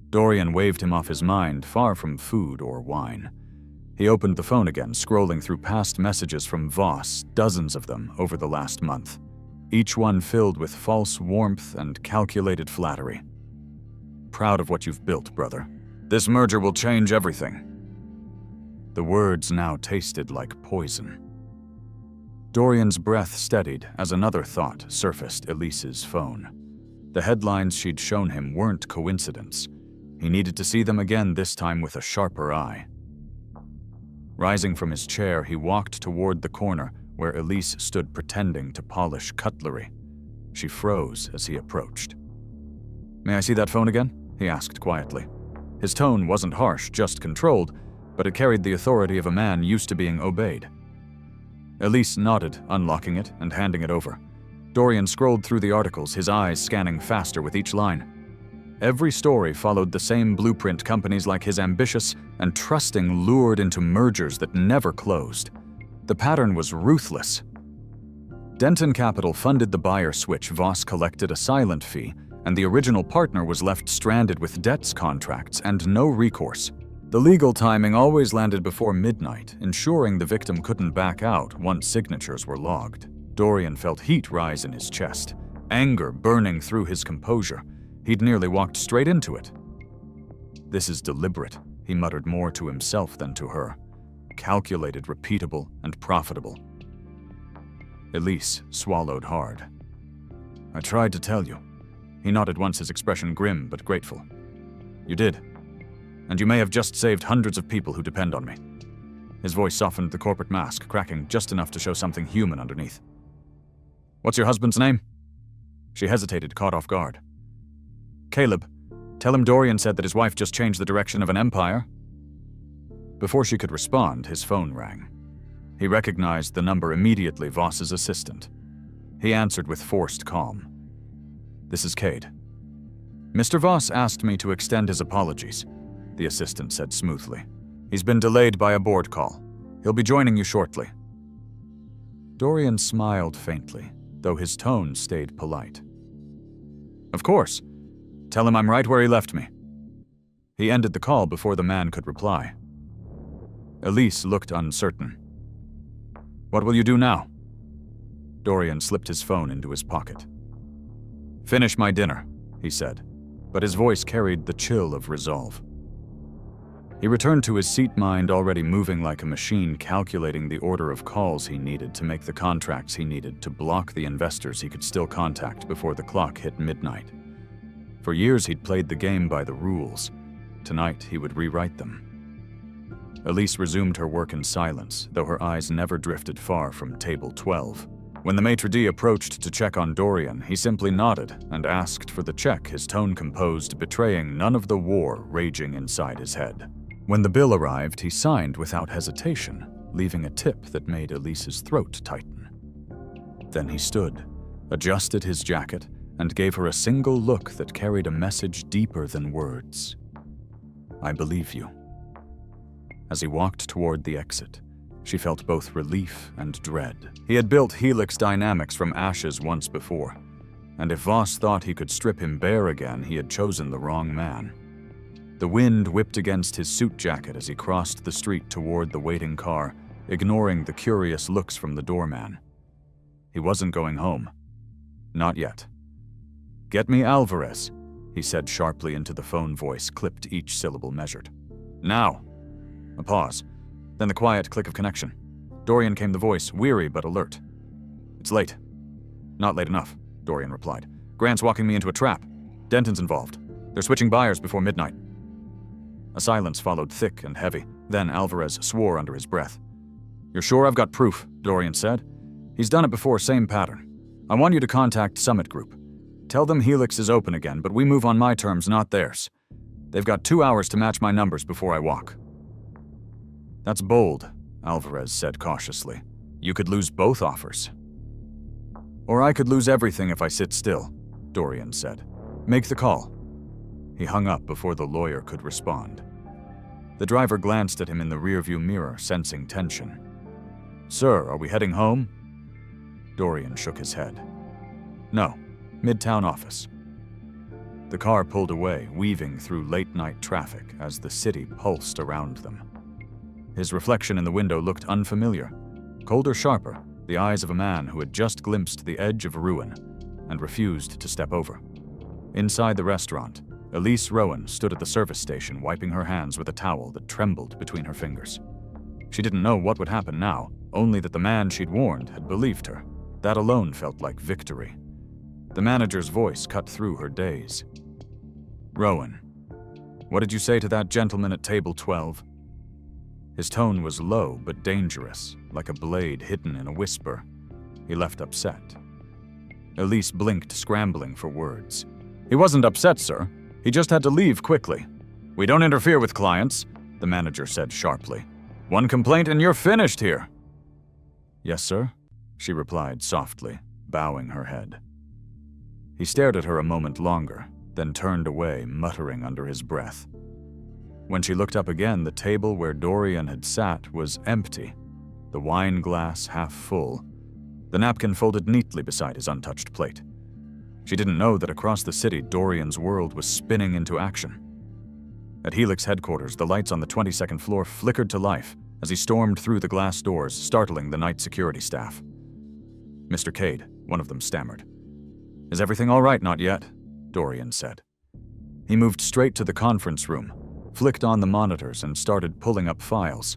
Dorian waved him off his mind, far from food or wine. He opened the phone again, scrolling through past messages from Voss, dozens of them over the last month, each one filled with false warmth and calculated flattery. "Proud of what you've built, brother. This merger will change everything." The words now tasted like poison. Dorian's breath steadied as another thought surfaced Elise's phone. The headlines she'd shown him weren't coincidence. He needed to see them again, this time with a sharper eye. Rising from his chair, he walked toward the corner where Elise stood pretending to polish cutlery. She froze as he approached. "May I see that phone again?" he asked quietly. His tone wasn't harsh, just controlled, but it carried the authority of a man used to being obeyed. Elise nodded, unlocking it and handing it over. Dorian scrolled through the articles, his eyes scanning faster with each line. Every story followed the same blueprint, companies like his ambitious and trusting lured into mergers that never closed. The pattern was ruthless. Denton Capital funded the buyer switch, Voss collected a silent fee, and the original partner was left stranded with debts contracts and no recourse. The legal timing always landed before midnight, ensuring the victim couldn't back out once signatures were logged. Dorian felt heat rise in his chest, anger burning through his composure. He'd nearly walked straight into it. "This is deliberate," he muttered, more to himself than to her. "Calculated, repeatable, and profitable." Elise swallowed hard. "I tried to tell you." He nodded once, his expression grim but grateful. "You did. And you may have just saved hundreds of people who depend on me." His voice softened, the corporate mask cracking just enough to show something human underneath. "What's your husband's name?" She hesitated, caught off guard. "Caleb. Tell him Dorian said that his wife just changed the direction of an empire." Before she could respond, his phone rang. He recognized the number immediately, Voss's assistant. He answered with forced calm. "This is Cade." "Mr. Voss asked me to extend his apologies," the assistant said smoothly. "He's been delayed by a board call. He'll be joining you shortly." Dorian smiled faintly, though his tone stayed polite. "Of course. Tell him I'm right where he left me." He ended the call before the man could reply. Elise looked uncertain. "What will you do now?" Dorian slipped his phone into his pocket. "Finish my dinner," he said, but his voice carried the chill of resolve. He returned to his seat, mind already moving like a machine, calculating the order of calls he needed to make the contracts he needed to block the investors he could still contact before the clock hit midnight. For years he'd played the game by the rules. Tonight he would rewrite them. Elise resumed her work in silence, though her eyes never drifted far from table 12. When the maitre d' approached to check on Dorian, he simply nodded and asked for the check, his tone composed, betraying none of the war raging inside his head. When the bill arrived, he signed without hesitation, leaving a tip that made Elise's throat tighten. Then he stood, adjusted his jacket, and gave her a single look that carried a message deeper than words. "I believe you." As he walked toward the exit, she felt both relief and dread. He had built Helix Dynamics from ashes once before, and if Voss thought he could strip him bare again, he had chosen the wrong man. The wind whipped against his suit jacket as he crossed the street toward the waiting car, ignoring the curious looks from the doorman. He wasn't going home. Not yet. "Get me Alvarez," he said sharply into the phone voice, clipped each syllable measured. "Now." A pause, then the quiet click of connection. Dorian came the voice, weary but alert. "It's late." "Not late enough," Dorian replied. Grant's walking me into a trap. Denton's involved. They're switching buyers before midnight." A silence followed, thick and heavy. Then Alvarez swore under his breath. "You're sure I've got proof?" Dorian said. "He's done it before, same pattern. I want you to contact Summit Group. Tell them Helix is open again, but we move on my terms, not theirs. They've got 2 hours to match my numbers before I walk." "That's bold," Alvarez said cautiously. "You could lose both offers." "Or I could lose everything if I sit still," Dorian said. "Make the call." He hung up before the lawyer could respond. The driver glanced at him in the rearview mirror, sensing tension. "Sir, are we heading home?" Dorian shook his head. "No, Midtown office." The car pulled away, weaving through late-night traffic as the city pulsed around them. His reflection in the window looked unfamiliar, colder, sharper, the eyes of a man who had just glimpsed the edge of ruin and refused to step over. Inside the restaurant, Elise Rowan stood at the service station, wiping her hands with a towel that trembled between her fingers. She didn't know what would happen now, only that the man she'd warned had believed her. That alone felt like victory. The manager's voice cut through her daze. "Rowan, what did you say to that gentleman at table 12? His tone was low but dangerous, like a blade hidden in a whisper. He left upset. Elise blinked, scrambling for words. "He wasn't upset, sir. He just had to leave quickly." "We don't interfere with clients," the manager said sharply. "One complaint and you're finished here." "Yes, sir," she replied softly, bowing her head. He stared at her a moment longer, then turned away, muttering under his breath. When she looked up again, the table where Dorian had sat was empty, the wine glass half full, the napkin folded neatly beside his untouched plate. She didn't know that across the city, Dorian's world was spinning into action. At Helix headquarters, the lights on the 22nd floor flickered to life as he stormed through the glass doors, startling the night security staff. "Mr. Cade," one of them stammered. "Is everything all right?" "Not yet," Dorian said. He moved straight to the conference room, flicked on the monitors, and started pulling up files.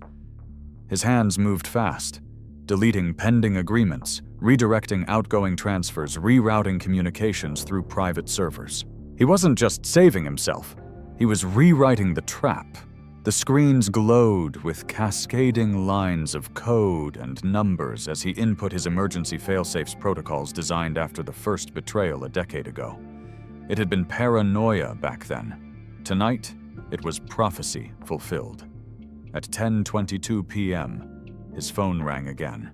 His hands moved fast, deleting pending agreements, redirecting outgoing transfers, rerouting communications through private servers. He wasn't just saving himself, he was rewriting the trap. The screens glowed with cascading lines of code and numbers as he input his emergency failsafes protocols designed after the first betrayal a decade ago. It had been paranoia back then. Tonight, it was prophecy fulfilled. At 10:22 p.m., his phone rang again.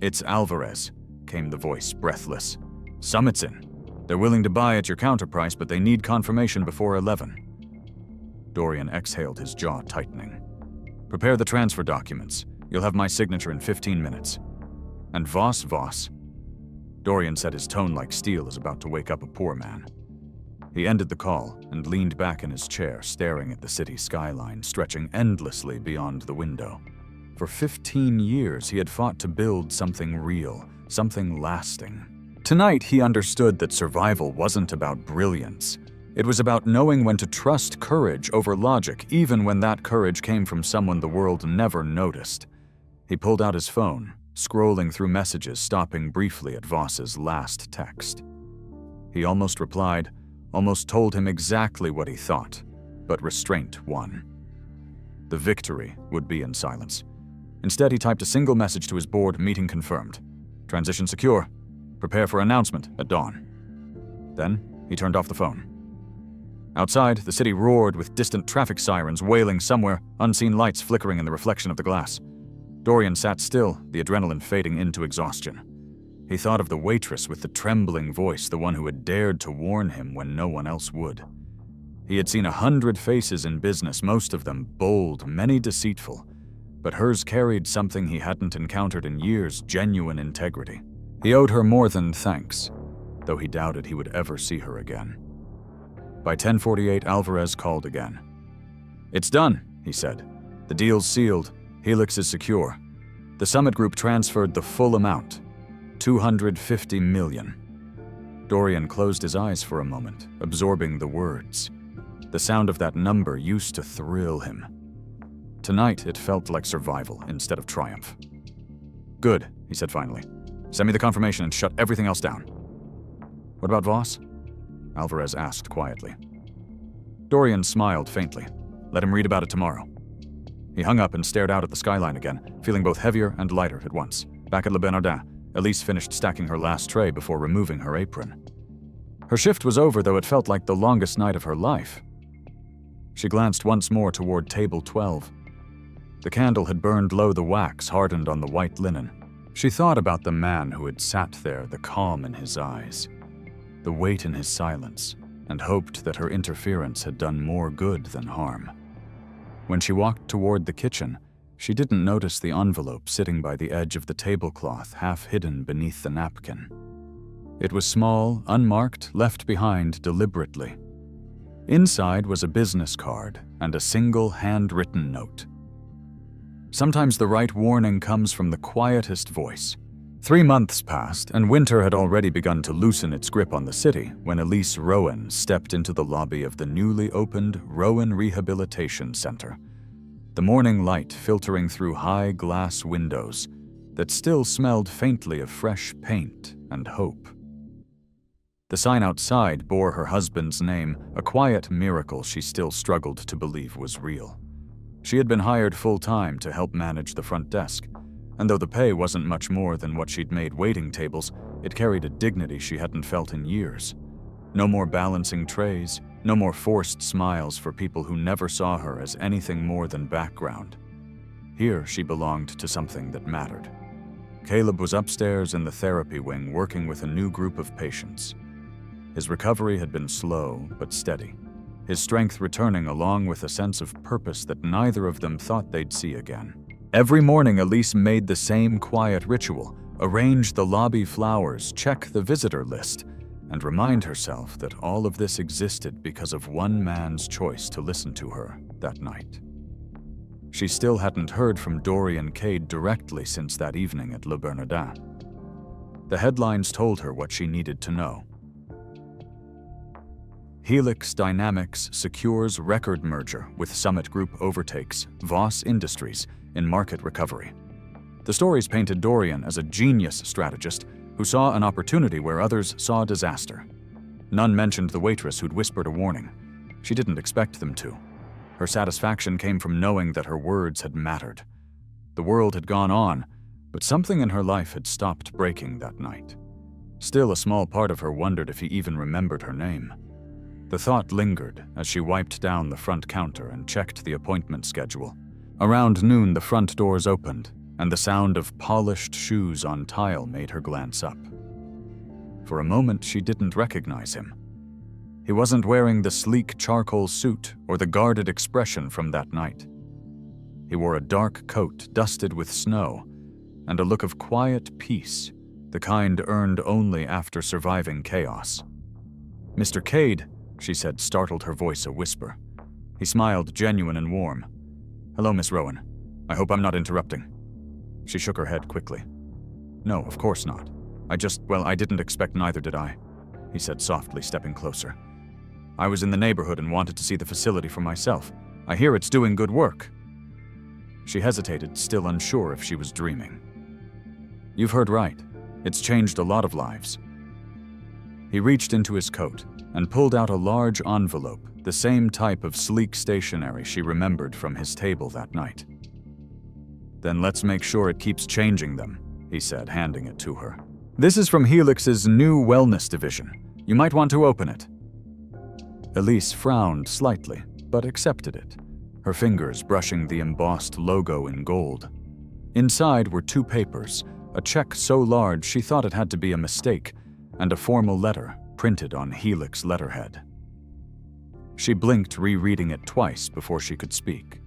"It's Alvarez," came the voice, breathless. "Summit's in. They're willing to buy at your counter price, but they need confirmation before 11. Dorian exhaled, his jaw tightening. "Prepare the transfer documents. You'll have my signature in 15 minutes. And Voss. Dorian said, his tone like steel is about to wake up a poor man. He ended the call and leaned back in his chair, staring at the city skyline stretching endlessly beyond the window. For 15 years, he had fought to build something real, something lasting. Tonight, he understood that survival wasn't about brilliance. It was about knowing when to trust courage over logic, even when that courage came from someone the world never noticed. He pulled out his phone, scrolling through messages, stopping briefly at Voss's last text. He almost replied, almost told him exactly what he thought, but restraint won. The victory would be in silence. Instead, he typed a single message to his board, meeting confirmed. Transition secure. Prepare for announcement at dawn. Then, he turned off the phone. Outside, the city roared with distant traffic sirens wailing somewhere, unseen lights flickering in the reflection of the glass. Dorian sat still, the adrenaline fading into exhaustion. He thought of the waitress with the trembling voice, the one who had dared to warn him when no one else would. He had seen 100 faces in business, most of them bold, many deceitful, but hers carried something he hadn't encountered in years, genuine integrity. He owed her more than thanks, though he doubted he would ever see her again. By 10:48, Alvarez called again. "It's done," he said. "The deal's sealed. Helix is secure. The Summit Group transferred the full amount, $250 million. Dorian closed his eyes for a moment, absorbing the words. The sound of that number used to thrill him. Tonight, it felt like survival instead of triumph. "Good," he said finally. "Send me the confirmation and shut everything else down." "What about Voss?" Alvarez asked quietly. Dorian smiled faintly. Let him read about it tomorrow. He hung up and stared out at the skyline again, feeling both heavier and lighter at once. Back at Le Bernardin, Elise finished stacking her last tray before removing her apron. Her shift was over, though it felt like the longest night of her life. She glanced once more toward table 12. The candle had burned low, the wax hardened on the white linen. She thought about the man who had sat there, the calm in his eyes, the weight in his silence, and hoped that her interference had done more good than harm. When she walked toward the kitchen, she didn't notice the envelope sitting by the edge of the tablecloth, half hidden beneath the napkin. It was small, unmarked, left behind deliberately. Inside was a business card and a single handwritten note. Sometimes the right warning comes from the quietest voice. 3 months passed, and winter had already begun to loosen its grip on the city when Elise Rowan stepped into the lobby of the newly opened Rowan Rehabilitation Center. The morning light filtering through high glass windows that still smelled faintly of fresh paint and hope. The sign outside bore her husband's name, a quiet miracle she still struggled to believe was real. She had been hired full-time to help manage the front desk, and though the pay wasn't much more than what she'd made waiting tables, it carried a dignity she hadn't felt in years. No more balancing trays, no more forced smiles for people who never saw her as anything more than background. Here she belonged to something that mattered. Caleb was upstairs in the therapy wing working with a new group of patients. His recovery had been slow but steady, his strength returning along with a sense of purpose that neither of them thought they'd see again. Every morning, Elise made the same quiet ritual: arrange the lobby flowers, check the visitor list, and remind herself that all of this existed because of one man's choice to listen to her that night. She still hadn't heard from Dorian Cade directly since that evening at Le Bernardin. The headlines told her what she needed to know. Helix Dynamics secures record merger with Summit Group overtakes Voss Industries in market recovery. The stories painted Dorian as a genius strategist who saw an opportunity where others saw disaster. None mentioned the waitress who'd whispered a warning. She didn't expect them to. Her satisfaction came from knowing that her words had mattered. The world had gone on, but something in her life had stopped breaking that night. Still, a small part of her wondered if he even remembered her name. The thought lingered as she wiped down the front counter and checked the appointment schedule. Around noon, the front doors opened, and the sound of polished shoes on tile made her glance up. For a moment, she didn't recognize him. He wasn't wearing the sleek charcoal suit or the guarded expression from that night. He wore a dark coat dusted with snow and a look of quiet peace, the kind earned only after surviving chaos. "Mr. Cade," she said, startled her voice a whisper. He smiled, genuine and warm. "Hello, Miss Rowan. I hope I'm not interrupting." She shook her head quickly. "No, of course not. I didn't expect, neither did I," he said softly, stepping closer. "I was in the neighborhood and wanted to see the facility for myself. I hear it's doing good work." She hesitated, still unsure if she was dreaming. "You've heard right. It's changed a lot of lives." He reached into his coat and pulled out a large envelope, the same type of sleek stationery she remembered from his table that night. "Then let's make sure it keeps changing them," he said, handing it to her. "This is from Helix's new wellness division. You might want to open it." Elise frowned slightly, but accepted it, her fingers brushing the embossed logo in gold. Inside were 2 papers, a check so large she thought it had to be a mistake, and a formal letter printed on Helix letterhead. She blinked, rereading it twice before she could speak.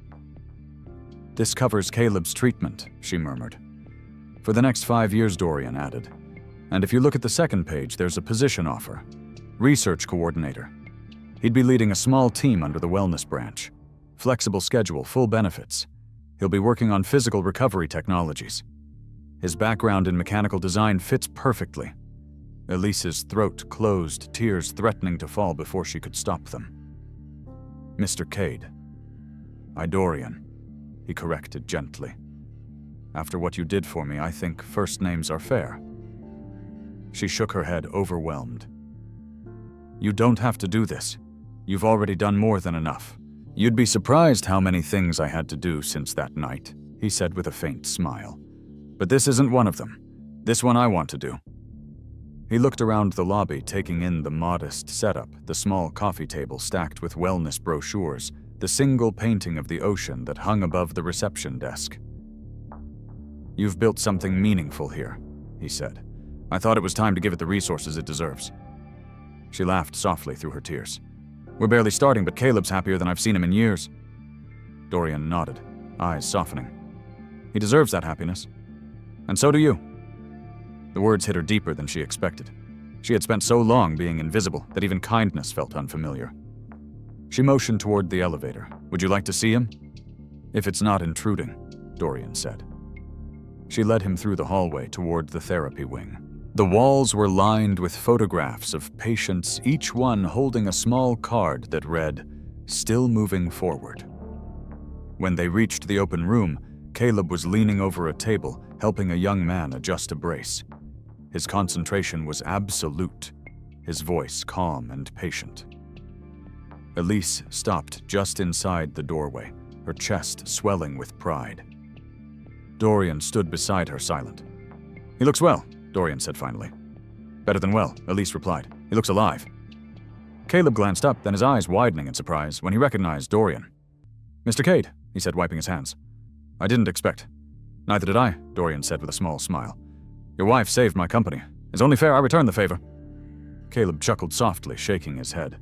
"This covers Caleb's treatment," she murmured. "For the next 5 years," Dorian added. "And if you look at the second page, there's a position offer. Research coordinator. He'd be leading a small team under the wellness branch. Flexible schedule, full benefits. He'll be working on physical recovery technologies. His background in mechanical design fits perfectly." Elise's throat closed, tears threatening to fall before she could stop them. "Mr. Cade." "Dorian," he corrected gently. "After what you did for me, I think first names are fair." She shook her head, overwhelmed. You don't have to do this. You've already done more than enough. You'd be surprised how many things I had to do since that night, he said with a faint smile. But this isn't one of them. This one I want to do. He looked around the lobby, taking in the modest setup, the small coffee table stacked with wellness brochures, the single painting of the ocean that hung above the reception desk. You've built something meaningful here, he said. I thought it was time to give it the resources it deserves. She laughed softly through her tears. We're barely starting, but Caleb's happier than I've seen him in years. Dorian nodded, eyes softening. He deserves that happiness. And so do you. The words hit her deeper than she expected. She had spent so long being invisible that even kindness felt unfamiliar. She motioned toward the elevator. Would you like to see him? If it's not intruding, Dorian said. She led him through the hallway toward the therapy wing. The walls were lined with photographs of patients, each one holding a small card that read, "Still moving forward." When they reached the open room, Caleb was leaning over a table, helping a young man adjust a brace. His concentration was absolute, his voice calm and patient. Elise stopped just inside the doorway, her chest swelling with pride. Dorian stood beside her, silent. He looks well, Dorian said finally. Better than well, Elise replied. He looks alive. Caleb glanced up, then his eyes widening in surprise when he recognized Dorian. Mr. Cade, he said, wiping his hands. I didn't expect. Neither did I, Dorian said with a small smile. Your wife saved my company. It's only fair I return the favor. Caleb chuckled softly, shaking his head.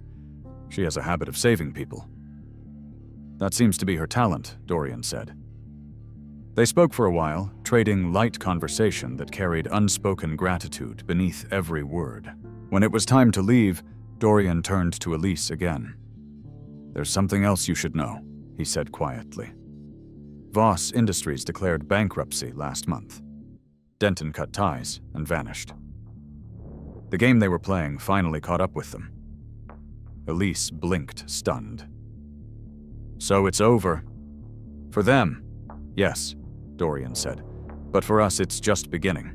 She has a habit of saving people. That seems to be her talent, Dorian said. They spoke for a while, trading light conversation that carried unspoken gratitude beneath every word. When it was time to leave, Dorian turned to Elise again. There's something else you should know, he said quietly. Voss Industries declared bankruptcy last month. Denton cut ties and vanished. The game they were playing finally caught up with them. Elise blinked, stunned. So it's over. For them, yes, Dorian said. But for us, it's just beginning.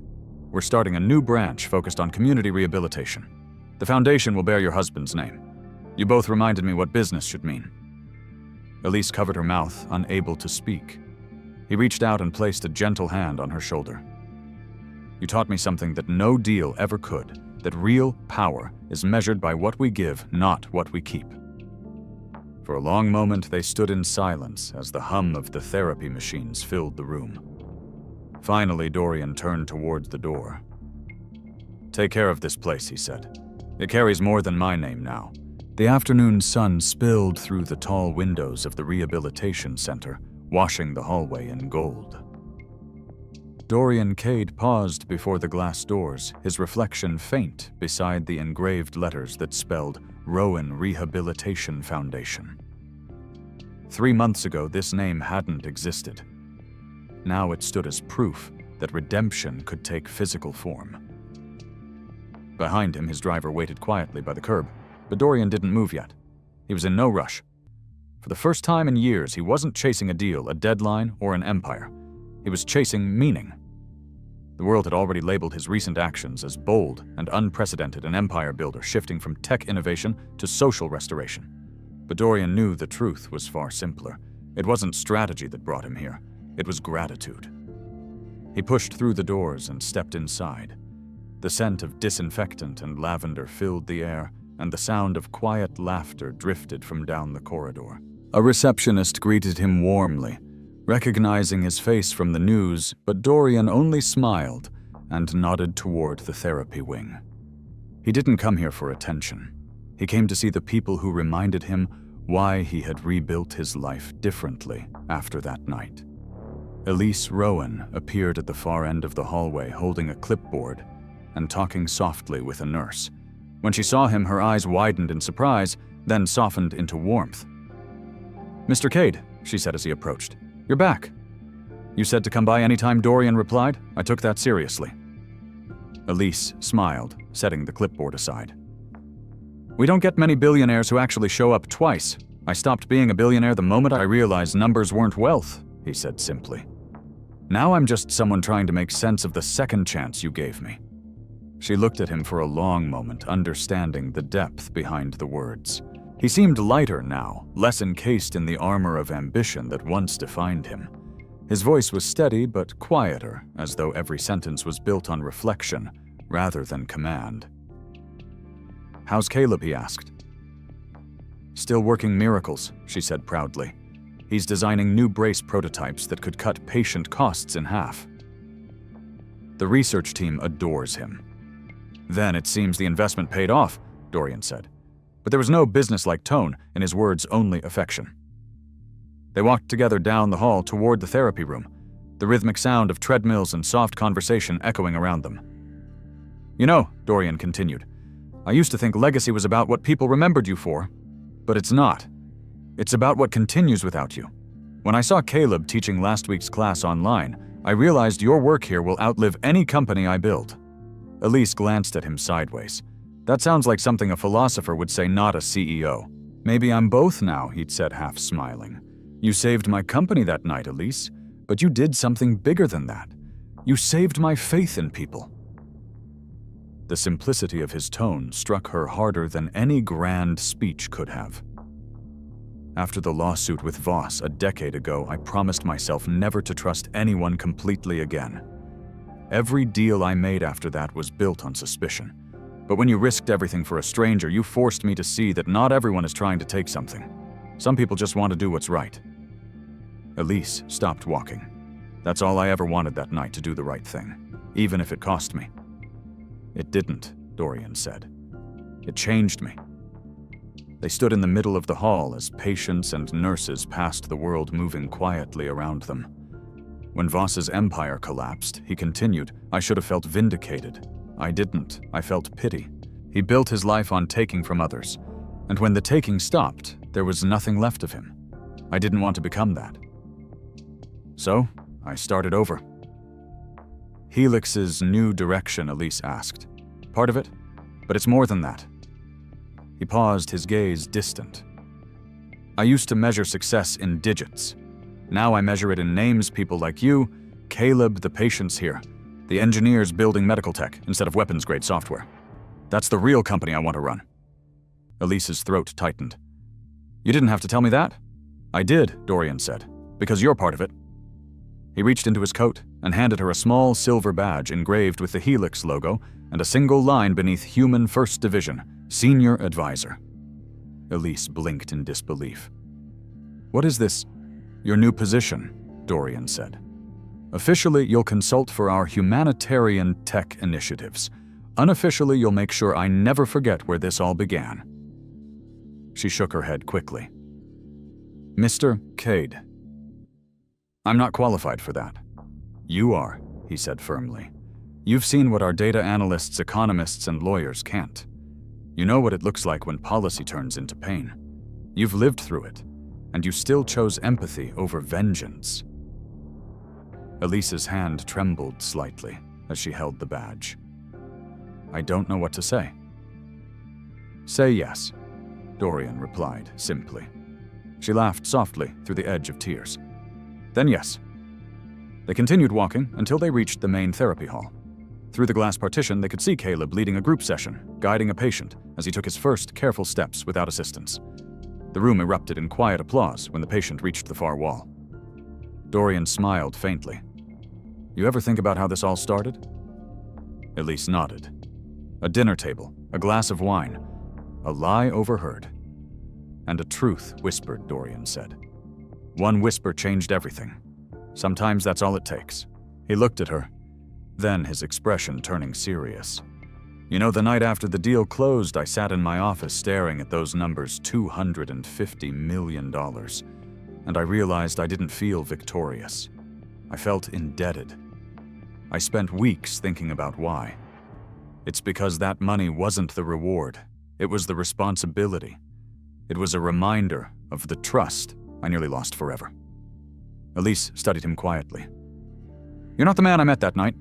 We're starting a new branch focused on community rehabilitation. The foundation will bear your husband's name. You both reminded me what business should mean. Elise covered her mouth, unable to speak. He reached out and placed a gentle hand on her shoulder. You taught me something that no deal ever could, that real power is measured by what we give, not what we keep. For a long moment, they stood in silence as the hum of the therapy machines filled the room. Finally, Dorian turned toward the door. Take care of this place, he said. It carries more than my name now. The afternoon sun spilled through the tall windows of the rehabilitation center, washing the hallway in gold. Dorian Cade paused before the glass doors, his reflection faint beside the engraved letters that spelled Rowan Rehabilitation Foundation. 3 months ago, this name hadn't existed. Now it stood as proof that redemption could take physical form. Behind him, his driver waited quietly by the curb, but Dorian didn't move yet. He was in no rush. For the first time in years, he wasn't chasing a deal, a deadline, or an empire. He was chasing meaning. The world had already labeled his recent actions as bold and unprecedented, an empire builder shifting from tech innovation to social restoration. But Dorian knew the truth was far simpler. It wasn't strategy that brought him here. It was gratitude. He pushed through the doors and stepped inside. The scent of disinfectant and lavender filled the air, and the sound of quiet laughter drifted from down the corridor. A receptionist greeted him warmly, recognizing his face from the news, but Dorian only smiled and nodded toward the therapy wing. He didn't come here for attention. He came to see the people who reminded him why he had rebuilt his life differently after that night. Elise Rowan appeared at the far end of the hallway holding a clipboard and talking softly with a nurse. When she saw him, her eyes widened in surprise, then softened into warmth. Mr. Cade, she said as he approached. You're back. You said to come by anytime, Dorian replied. I took that seriously. Elise smiled, setting the clipboard aside. We don't get many billionaires who actually show up twice. I stopped being a billionaire the moment I realized numbers weren't wealth, he said simply. Now I'm just someone trying to make sense of the second chance you gave me. She looked at him for a long moment, understanding the depth behind the words. He seemed lighter now, less encased in the armor of ambition that once defined him. His voice was steady but quieter, as though every sentence was built on reflection rather than command. "How's Caleb?" he asked. "Still working miracles," she said proudly. "He's designing new brace prototypes that could cut patient costs in half." The research team adores him. "Then it seems the investment paid off," Dorian said. But there was no businesslike tone in his words, only affection. They walked together down the hall toward the therapy room, the rhythmic sound of treadmills and soft conversation echoing around them. "You know," Dorian continued, "I used to think legacy was about what people remembered you for, but it's not. It's about what continues without you. When I saw Caleb teaching last week's class online, I realized your work here will outlive any company I build." Elise glanced at him sideways. "That sounds like something a philosopher would say, not a CEO. "Maybe I'm both now," he'd said, half smiling. "You saved my company that night, Elise, but you did something bigger than that. You saved my faith in people." The simplicity of his tone struck her harder than any grand speech could have. "After the lawsuit with Voss a decade ago, I promised myself never to trust anyone completely again. Every deal I made after that was built on suspicion. But when you risked everything for a stranger, you forced me to see that not everyone is trying to take something. Some people just want to do what's right." Elise stopped walking. "That's all I ever wanted that night, to do the right thing, even if it cost me." "It didn't," Dorian said. "It changed me." They stood in the middle of the hall as patients and nurses passed the world moving quietly around them. When Voss's empire collapsed, he continued, "I should have felt vindicated. I didn't. I felt pity. He built his life on taking from others, and when the taking stopped, there was nothing left of him. I didn't want to become that. So, I started over." "Helix's new direction," Elise asked. "Part of it? But it's more than that." He paused, his gaze distant. "I used to measure success in digits. Now I measure it in names, people like you, Caleb, the patients here, the engineers building medical tech instead of weapons-grade software. That's the real company I want to run." Elise's throat tightened. "You didn't have to tell me that." "I did," Dorian said, "because you're part of it." He reached into his coat and handed her a small silver badge engraved with the Helix logo and a single line beneath Human First Division, Senior Advisor. Elise blinked in disbelief. "What is this?" "Your new position," Dorian said. "Officially, you'll consult for our humanitarian tech initiatives. Unofficially, you'll make sure I never forget where this all began." She shook her head quickly. "Mr. Cade, I'm not qualified for that." "You are," he said firmly. "You've seen what our data analysts, economists, and lawyers can't. You know what it looks like when policy turns into pain. You've lived through it, and you still chose empathy over vengeance." Elise's hand trembled slightly as she held the badge. "I don't know what to say." "Say yes," Dorian replied simply. She laughed softly through the edge of tears. "Then yes." They continued walking until they reached the main therapy hall. Through the glass partition, they could see Caleb leading a group session, guiding a patient as he took his first careful steps without assistance. The room erupted in quiet applause when the patient reached the far wall. Dorian smiled faintly. "You ever think about how this all started?" Elise nodded. "A dinner table, a glass of wine, a lie overheard. And a truth whispered," Dorian said. "One whisper changed everything. Sometimes that's all it takes." He looked at her, then his expression turning serious. "You know, the night after the deal closed, I sat in my office staring at those numbers, $250 million, and I realized I didn't feel victorious. I felt indebted. I spent weeks thinking about why. It's because that money wasn't the reward. It was the responsibility. It was a reminder of the trust I nearly lost forever." Elise studied him quietly. "You're not the man I met that night.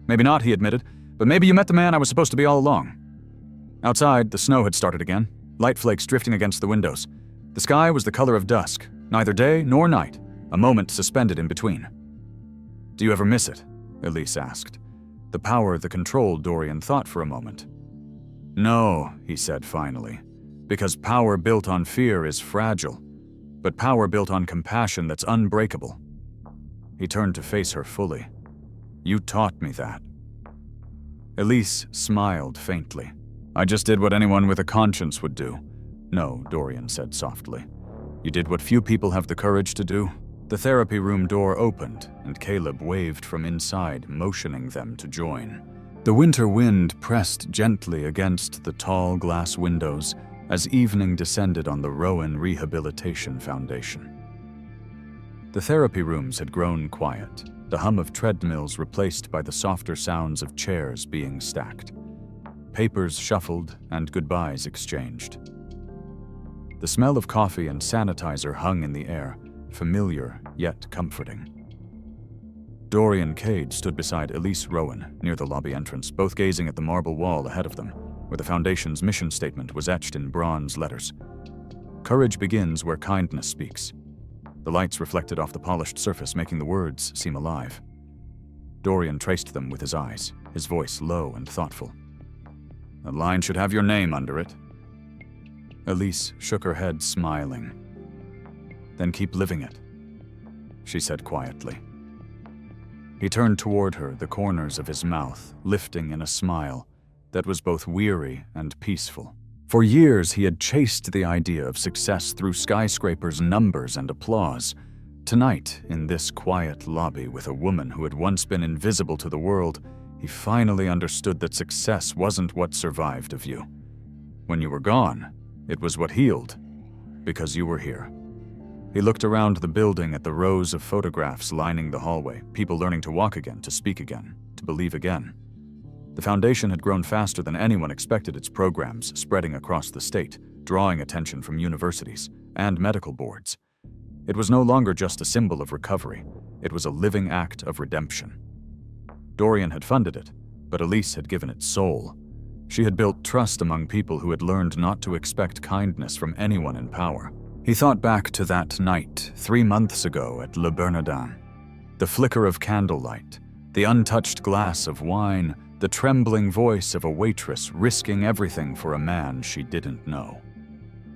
Maybe not," he admitted, "but maybe you met the man I was supposed to be all along." Outside, the snow had started again, light flakes drifting against the windows. The sky was the color of dusk, neither day nor night, a moment suspended in between. "Do you ever miss it?" Elise asked. The power, the control, Dorian thought for a moment. No, he said finally, because power built on fear is fragile, but power built on compassion that's unbreakable. He turned to face her fully. You taught me that. Elise smiled faintly. I just did what anyone with a conscience would do. No, Dorian said softly. You did what few people have the courage to do. The therapy room door opened, and Caleb waved from inside, motioning them to join. The winter wind pressed gently against the tall glass windows as evening descended on the Rowan Rehabilitation Foundation. The therapy rooms had grown quiet, the hum of treadmills replaced by the softer sounds of chairs being stacked. Papers shuffled and goodbyes exchanged. The smell of coffee and sanitizer hung in the air, familiar yet comforting. Dorian Cade stood beside Elise Rowan near the lobby entrance, both gazing at the marble wall ahead of them, where the Foundation's mission statement was etched in bronze letters. Courage begins where kindness speaks. The lights reflected off the polished surface, making the words seem alive. Dorian traced them with his eyes, his voice low and thoughtful. The line should have your name under it. Elise shook her head, smiling. Then keep living it, she said quietly. He turned toward her, the corners of his mouth lifting in a smile that was both weary and peaceful. For years he had chased the idea of success through skyscrapers, numbers, and applause. Tonight, in this quiet lobby with a woman who had once been invisible to the world, he finally understood that success wasn't what survived of you. When you were gone, it was what healed, because you were here. He looked around the building at the rows of photographs lining the hallway, people learning to walk again, to speak again, to believe again. The Foundation had grown faster than anyone expected, its programs spreading across the state, drawing attention from universities and medical boards. It was no longer just a symbol of recovery, it was a living act of redemption. Dorian had funded it, but Elise had given it soul. She had built trust among people who had learned not to expect kindness from anyone in power. He thought back to that night 3 months ago at Le Bernardin. The flicker of candlelight, the untouched glass of wine, the trembling voice of a waitress risking everything for a man she didn't know.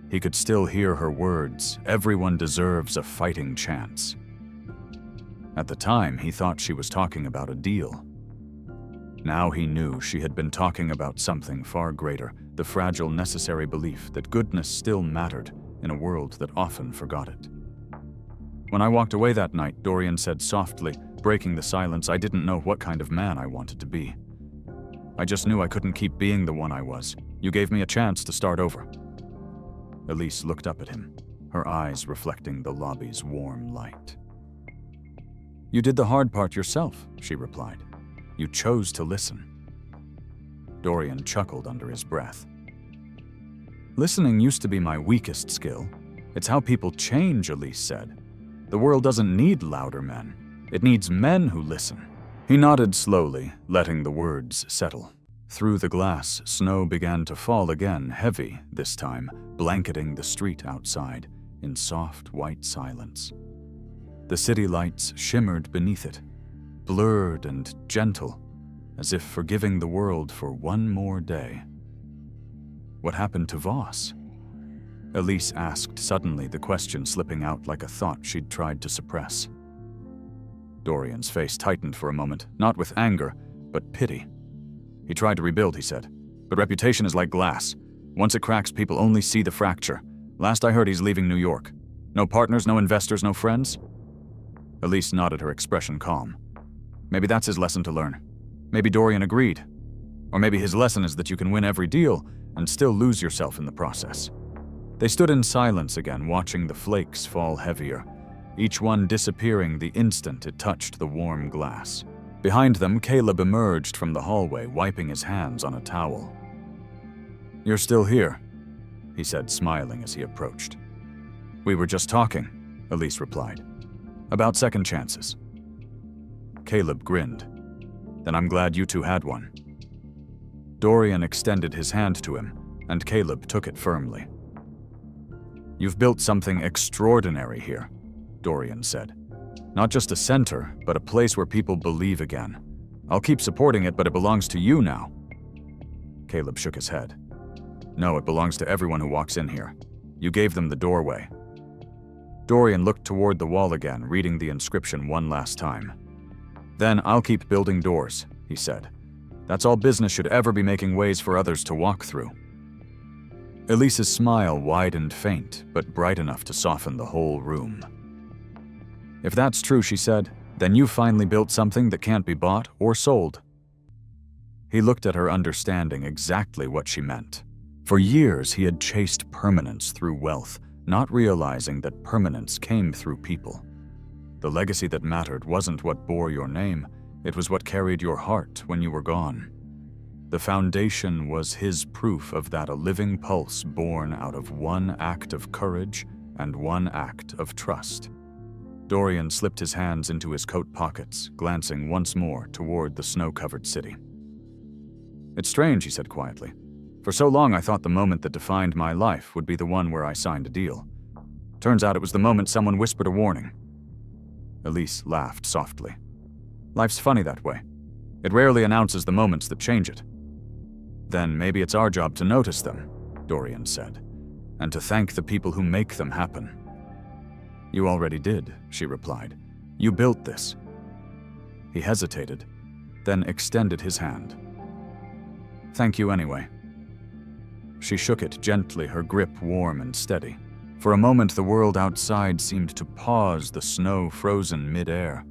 He could still hear her words, everyone deserves a fighting chance. At the time, he thought she was talking about a deal. Now he knew she had been talking about something far greater, the fragile, necessary belief that goodness still mattered in a world that often forgot it. When I walked away that night, Dorian said softly, breaking the silence, I didn't know what kind of man I wanted to be. I just knew I couldn't keep being the one I was. You gave me a chance to start over. Elise looked up at him, her eyes reflecting the lobby's warm light. You did the hard part yourself, she replied. You chose to listen. Dorian chuckled under his breath. Listening used to be my weakest skill. It's how people change, Elise said. The world doesn't need louder men. It needs men who listen. He nodded slowly, letting the words settle. Through the glass, snow began to fall again, heavy this time, blanketing the street outside in soft white silence. The city lights shimmered beneath it, blurred and gentle, as if forgiving the world for one more day. What happened to Voss? Elise asked suddenly, the question slipping out like a thought she'd tried to suppress. Dorian's face tightened for a moment, not with anger, but pity. He tried to rebuild, he said, but reputation is like glass. Once it cracks, people only see the fracture. Last I heard, he's leaving New York. No partners, no investors, no friends? Elise nodded, her expression calm. Maybe that's his lesson to learn. Maybe Dorian agreed. Or maybe his lesson is that you can win every deal and still lose yourself in the process. They stood in silence again, watching the flakes fall heavier, each one disappearing the instant it touched the warm glass. Behind them, Caleb emerged from the hallway, wiping his hands on a towel. You're still here, he said, smiling as he approached. We were just talking, Elise replied, about second chances. Caleb grinned. Then I'm glad you two had one. Dorian extended his hand to him, and Caleb took it firmly. You've built something extraordinary here, Dorian said. Not just a center, but a place where people believe again. I'll keep supporting it, but it belongs to you now." Caleb shook his head. "No, it belongs to everyone who walks in here. You gave them the doorway." Dorian looked toward the wall again, reading the inscription one last time. "Then I'll keep building doors," he said. "That's all business should ever be, making ways for others to walk through." Elise's smile widened faint, but bright enough to soften the whole room. "If that's true," she said, "then you finally built something that can't be bought or sold." He looked at her, understanding exactly what she meant. For years, he had chased permanence through wealth, not realizing that permanence came through people. The legacy that mattered wasn't what bore your name, it was what carried your heart when you were gone. The foundation was his proof of that, a living pulse born out of one act of courage and one act of trust. Dorian slipped his hands into his coat pockets, glancing once more toward the snow-covered city. "It's strange," he said quietly. "For so long I thought the moment that defined my life would be the one where I signed a deal. Turns out it was the moment someone whispered a warning." Elise laughed softly. "Life's funny that way. It rarely announces the moments that change it." "Then maybe it's our job to notice them," Dorian said, "and to thank the people who make them happen." "You already did," she replied. "You built this." He hesitated, then extended his hand. "Thank you anyway." She shook it gently, her grip warm and steady. For a moment, the world outside seemed to pause, the snow frozen mid-air.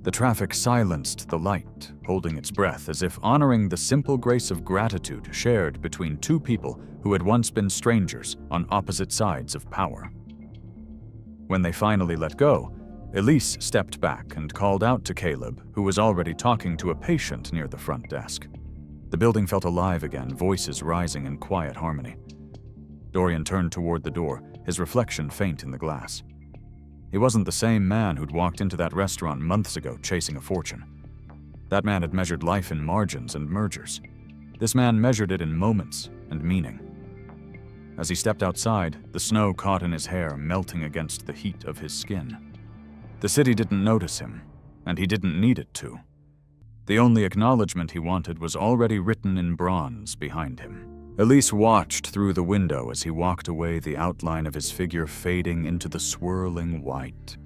The traffic silenced the light, holding its breath as if honoring the simple grace of gratitude shared between two people who had once been strangers on opposite sides of power. When they finally let go, Elise stepped back and called out to Caleb, who was already talking to a patient near the front desk. The building felt alive again, voices rising in quiet harmony. Dorian turned toward the door, his reflection faint in the glass. He wasn't the same man who'd walked into that restaurant months ago chasing a fortune. That man had measured life in margins and mergers. This man measured it in moments and meaning. As he stepped outside, the snow caught in his hair, melting against the heat of his skin. The city didn't notice him, and he didn't need it to. The only acknowledgement he wanted was already written in bronze behind him. Elise watched through the window as he walked away, the outline of his figure fading into the swirling white.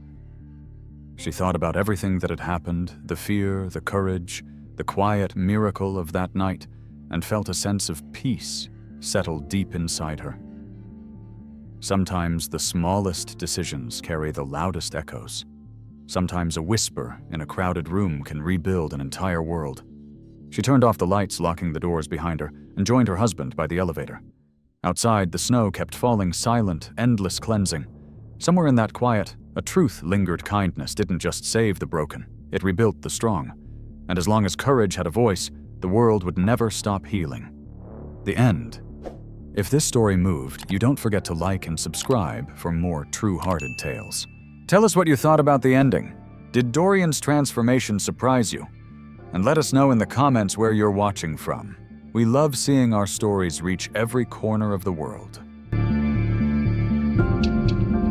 She thought about everything that had happened, the fear, the courage, the quiet miracle of that night, and felt a sense of peace settle deep inside her. Sometimes the smallest decisions carry the loudest echoes. Sometimes a whisper in a crowded room can rebuild an entire world. She turned off the lights, locking the doors behind her, and joined her husband by the elevator. Outside, the snow kept falling, silent, endless cleansing. Somewhere in that quiet, a truth lingered. Kindness didn't just save the broken, it rebuilt the strong. And as long as courage had a voice, the world would never stop healing. The end. If this story moved, you don't forget to like and subscribe for more true-hearted tales. Tell us what you thought about the ending. Did Dorian's transformation surprise you? And let us know in the comments where you're watching from. We love seeing our stories reach every corner of the world.